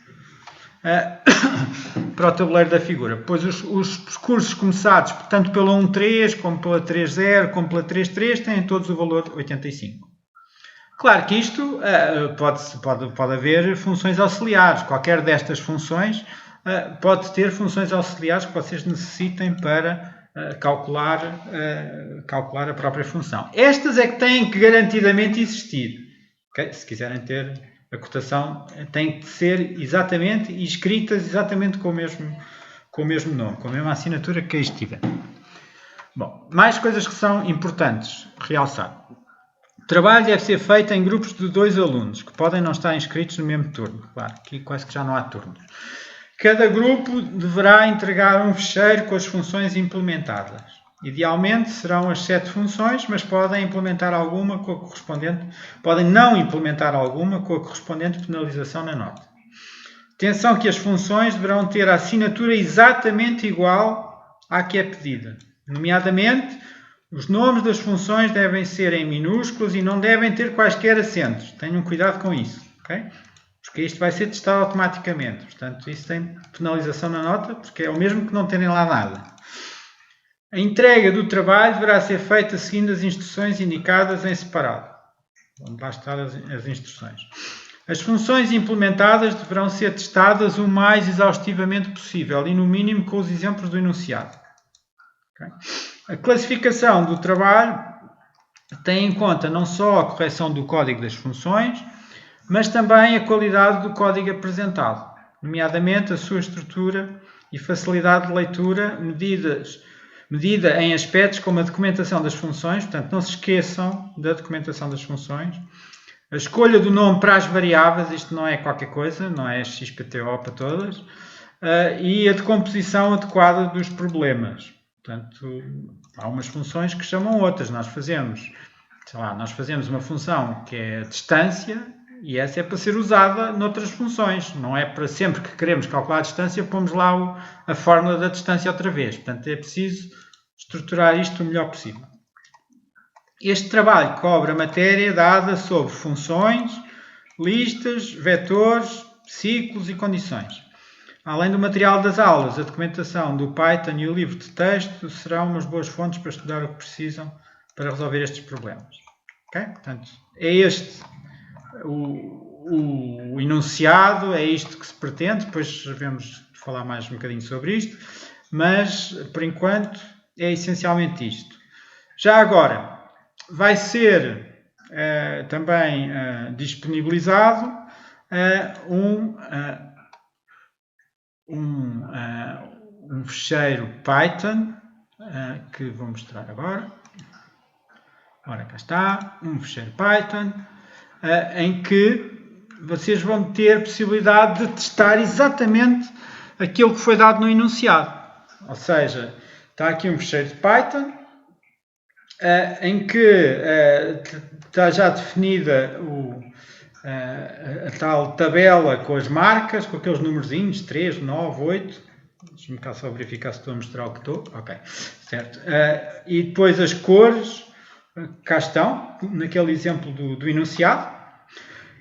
Para o tabuleiro da figura. Depois os percursos começados tanto pela 1.3, como pela 3.0, como pela 3.3 têm todos o valor 85. Claro que isto pode haver funções auxiliares. Qualquer destas funções pode ter funções auxiliares que vocês necessitem para calcular a própria função. Estas é que têm que garantidamente existir. Okay? Se quiserem ter a cotação, tem que ser exatamente e escritas exatamente com o mesmo nome, com a mesma assinatura que aí estiver. Bom, mais coisas que são importantes realçar. O trabalho deve ser feito em grupos de 2 alunos, que podem não estar inscritos no mesmo turno. Claro, aqui quase que já não há turnos. Cada grupo deverá entregar um fecheiro com as funções implementadas. Idealmente serão as 7 funções, mas podem implementar alguma com a correspondente, podem não implementar alguma com a correspondente penalização na nota. Atenção que as funções deverão ter a assinatura exatamente igual à que é pedida. Nomeadamente, os nomes das funções devem ser em minúsculos e não devem ter quaisquer acentos. Tenham cuidado com isso, ok? Porque isto vai ser testado automaticamente. Portanto, isso tem penalização na nota, porque é o mesmo que não terem lá nada. A entrega do trabalho deverá ser feita seguindo as instruções indicadas em separado. Vamos lá estar as instruções. As funções implementadas deverão ser testadas o mais exaustivamente possível e, no mínimo, com os exemplos do enunciado. Okay? A classificação do trabalho tem em conta não só a correção do código das funções, mas também a qualidade do código apresentado, nomeadamente a sua estrutura e facilidade de leitura, medida em aspectos como a documentação das funções, portanto, não se esqueçam da documentação das funções, a escolha do nome para as variáveis, isto não é qualquer coisa, não é XPTO para todas, e a decomposição adequada dos problemas. Portanto, há umas funções que chamam outras. Nós fazemos uma função que é a distância e essa é para ser usada noutras funções. Não é para sempre que queremos calcular a distância, pomos lá a fórmula da distância outra vez. Portanto, é preciso estruturar isto o melhor possível. Este trabalho cobre a matéria dada sobre funções, listas, vetores, ciclos e condições. Além do material das aulas, a documentação do Python e o livro de texto serão umas boas fontes para estudar o que precisam para resolver estes problemas. Okay? Portanto, é este o enunciado, é isto que se pretende, depois devemos falar mais um bocadinho sobre isto, mas, por enquanto, é essencialmente isto. Já agora, vai ser também disponibilizado um fecheiro Python que vou mostrar agora. Ora, cá está, um fecheiro Python em que vocês vão ter possibilidade de testar exatamente aquilo que foi dado no enunciado. Ou seja, está aqui um fecheiro de Python em que está já definida a tal tabela com as marcas, com aqueles numerozinhos, 3, 9, 8. Deixa-me cá só verificar se estou a mostrar o que estou. Ok, certo. E depois as cores, cá estão, naquele exemplo do enunciado.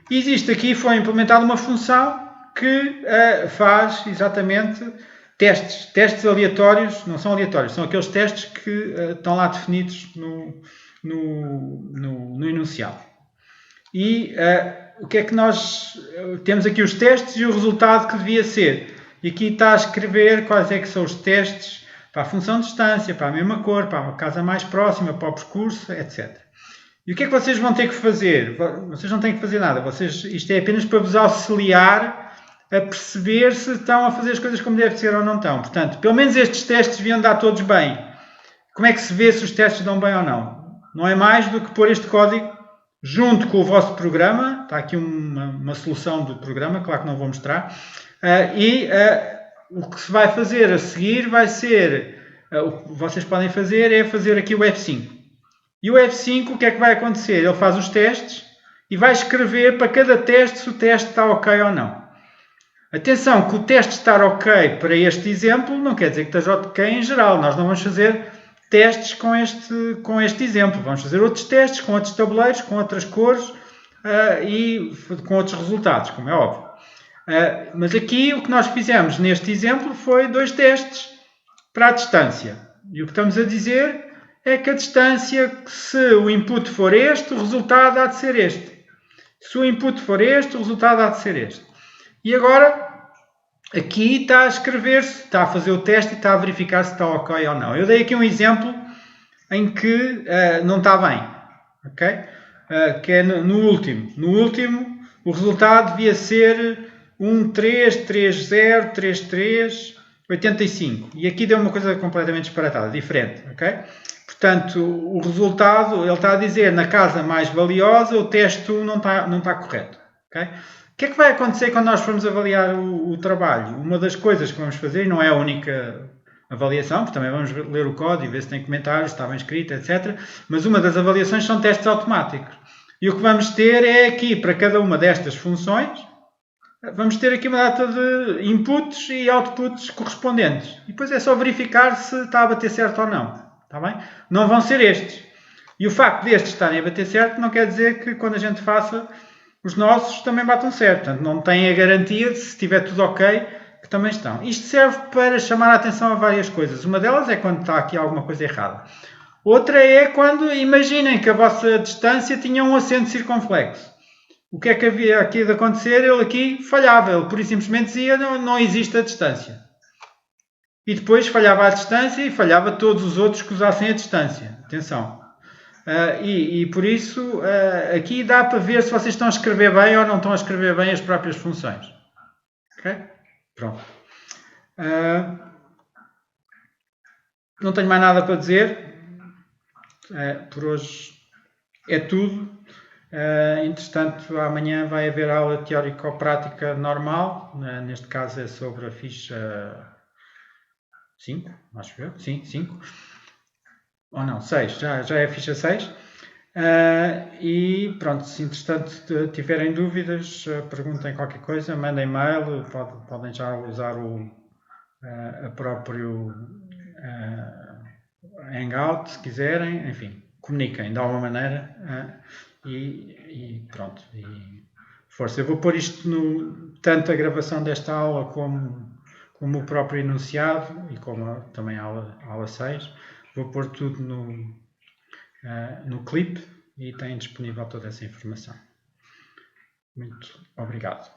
E existe aqui, foi implementada uma função que faz exatamente testes aleatórios, não são aleatórios, são aqueles testes que estão lá definidos no enunciado. E o que é que nós temos aqui? Os testes e o resultado que devia ser. E aqui está a escrever quais é que são os testes para a função de distância, para a mesma cor, para a casa mais próxima, para o percurso, etc. E o que é que vocês vão ter que fazer? Vocês não têm que fazer nada. Isto é apenas para vos auxiliar a perceber se estão a fazer as coisas como deve ser ou não estão. Portanto, pelo menos estes testes deviam dar todos bem. Como é que se vê se os testes dão bem ou não? Não é mais do que pôr este código junto com o vosso programa. Está aqui uma solução do programa, claro que não vou mostrar. O que se vai fazer a seguir vai ser, o que vocês podem fazer é fazer aqui o F5. E o F5, o que é que vai acontecer? Ele faz os testes e vai escrever para cada teste se o teste está ok ou não. Atenção que o teste estar ok para este exemplo não quer dizer que esteja ok em geral. Nós não vamos fazer testes com este exemplo. Vamos fazer outros testes com outros tabuleiros, com outras cores e com outros resultados, como é óbvio. Mas aqui o que nós fizemos neste exemplo foi 2 testes para a distância. E o que estamos a dizer é que a distância, se o input for este, o resultado há de ser este. Se o input for este, o resultado há de ser este. E agora, aqui está a escrever-se, está a fazer o teste e está a verificar se está ok ou não. Eu dei aqui um exemplo em que não está bem, ok? Que é no último. No último, o resultado devia ser 1,330,33,85. E aqui deu uma coisa completamente disparatada, diferente, ok? Portanto, o resultado, ele está a dizer, na casa mais valiosa, o teste 1 não está correto, ok? O que é que vai acontecer quando nós formos avaliar o trabalho? Uma das coisas que vamos fazer, e não é a única avaliação, porque também vamos ler o código, ver se tem comentários, se está bem escrito, etc. Mas uma das avaliações são testes automáticos. E o que vamos ter é aqui, para cada uma destas funções, vamos ter aqui uma data de inputs e outputs correspondentes. E depois é só verificar se está a bater certo ou não. Está bem? Não vão ser estes. E o facto destes estarem a bater certo não quer dizer que quando a gente faça os nossos também batam certo. Portanto, não tem a garantia de, se estiver tudo ok, que também estão. Isto serve para chamar a atenção a várias coisas. Uma delas é quando está aqui alguma coisa errada. Outra é quando imaginem que a vossa distância tinha um acento circunflexo. O que é que havia aqui de acontecer? Ele aqui falhava. Ele pura e simplesmente dizia não existe a distância. E depois falhava a distância e falhava todos os outros que usassem a distância. Atenção. E por isso, aqui dá para ver se vocês estão a escrever bem ou não estão a escrever bem as próprias funções. Ok? Pronto. Não tenho mais nada para dizer. Por hoje é tudo. Entretanto, amanhã vai haver aula teórico-prática normal. Neste caso é sobre a ficha 5, acho eu. Sim, 5. Ou não, 6. Já é a ficha 6. E pronto, se entretanto tiverem dúvidas, perguntem qualquer coisa, mandem mail, podem já usar a próprio Hangout se quiserem, enfim, comuniquem de alguma maneira e pronto. E força, eu vou pôr isto tanto a gravação desta aula como o próprio enunciado e como também a aula 6, vou pôr tudo no clipe e tem disponível toda essa informação. Muito obrigado.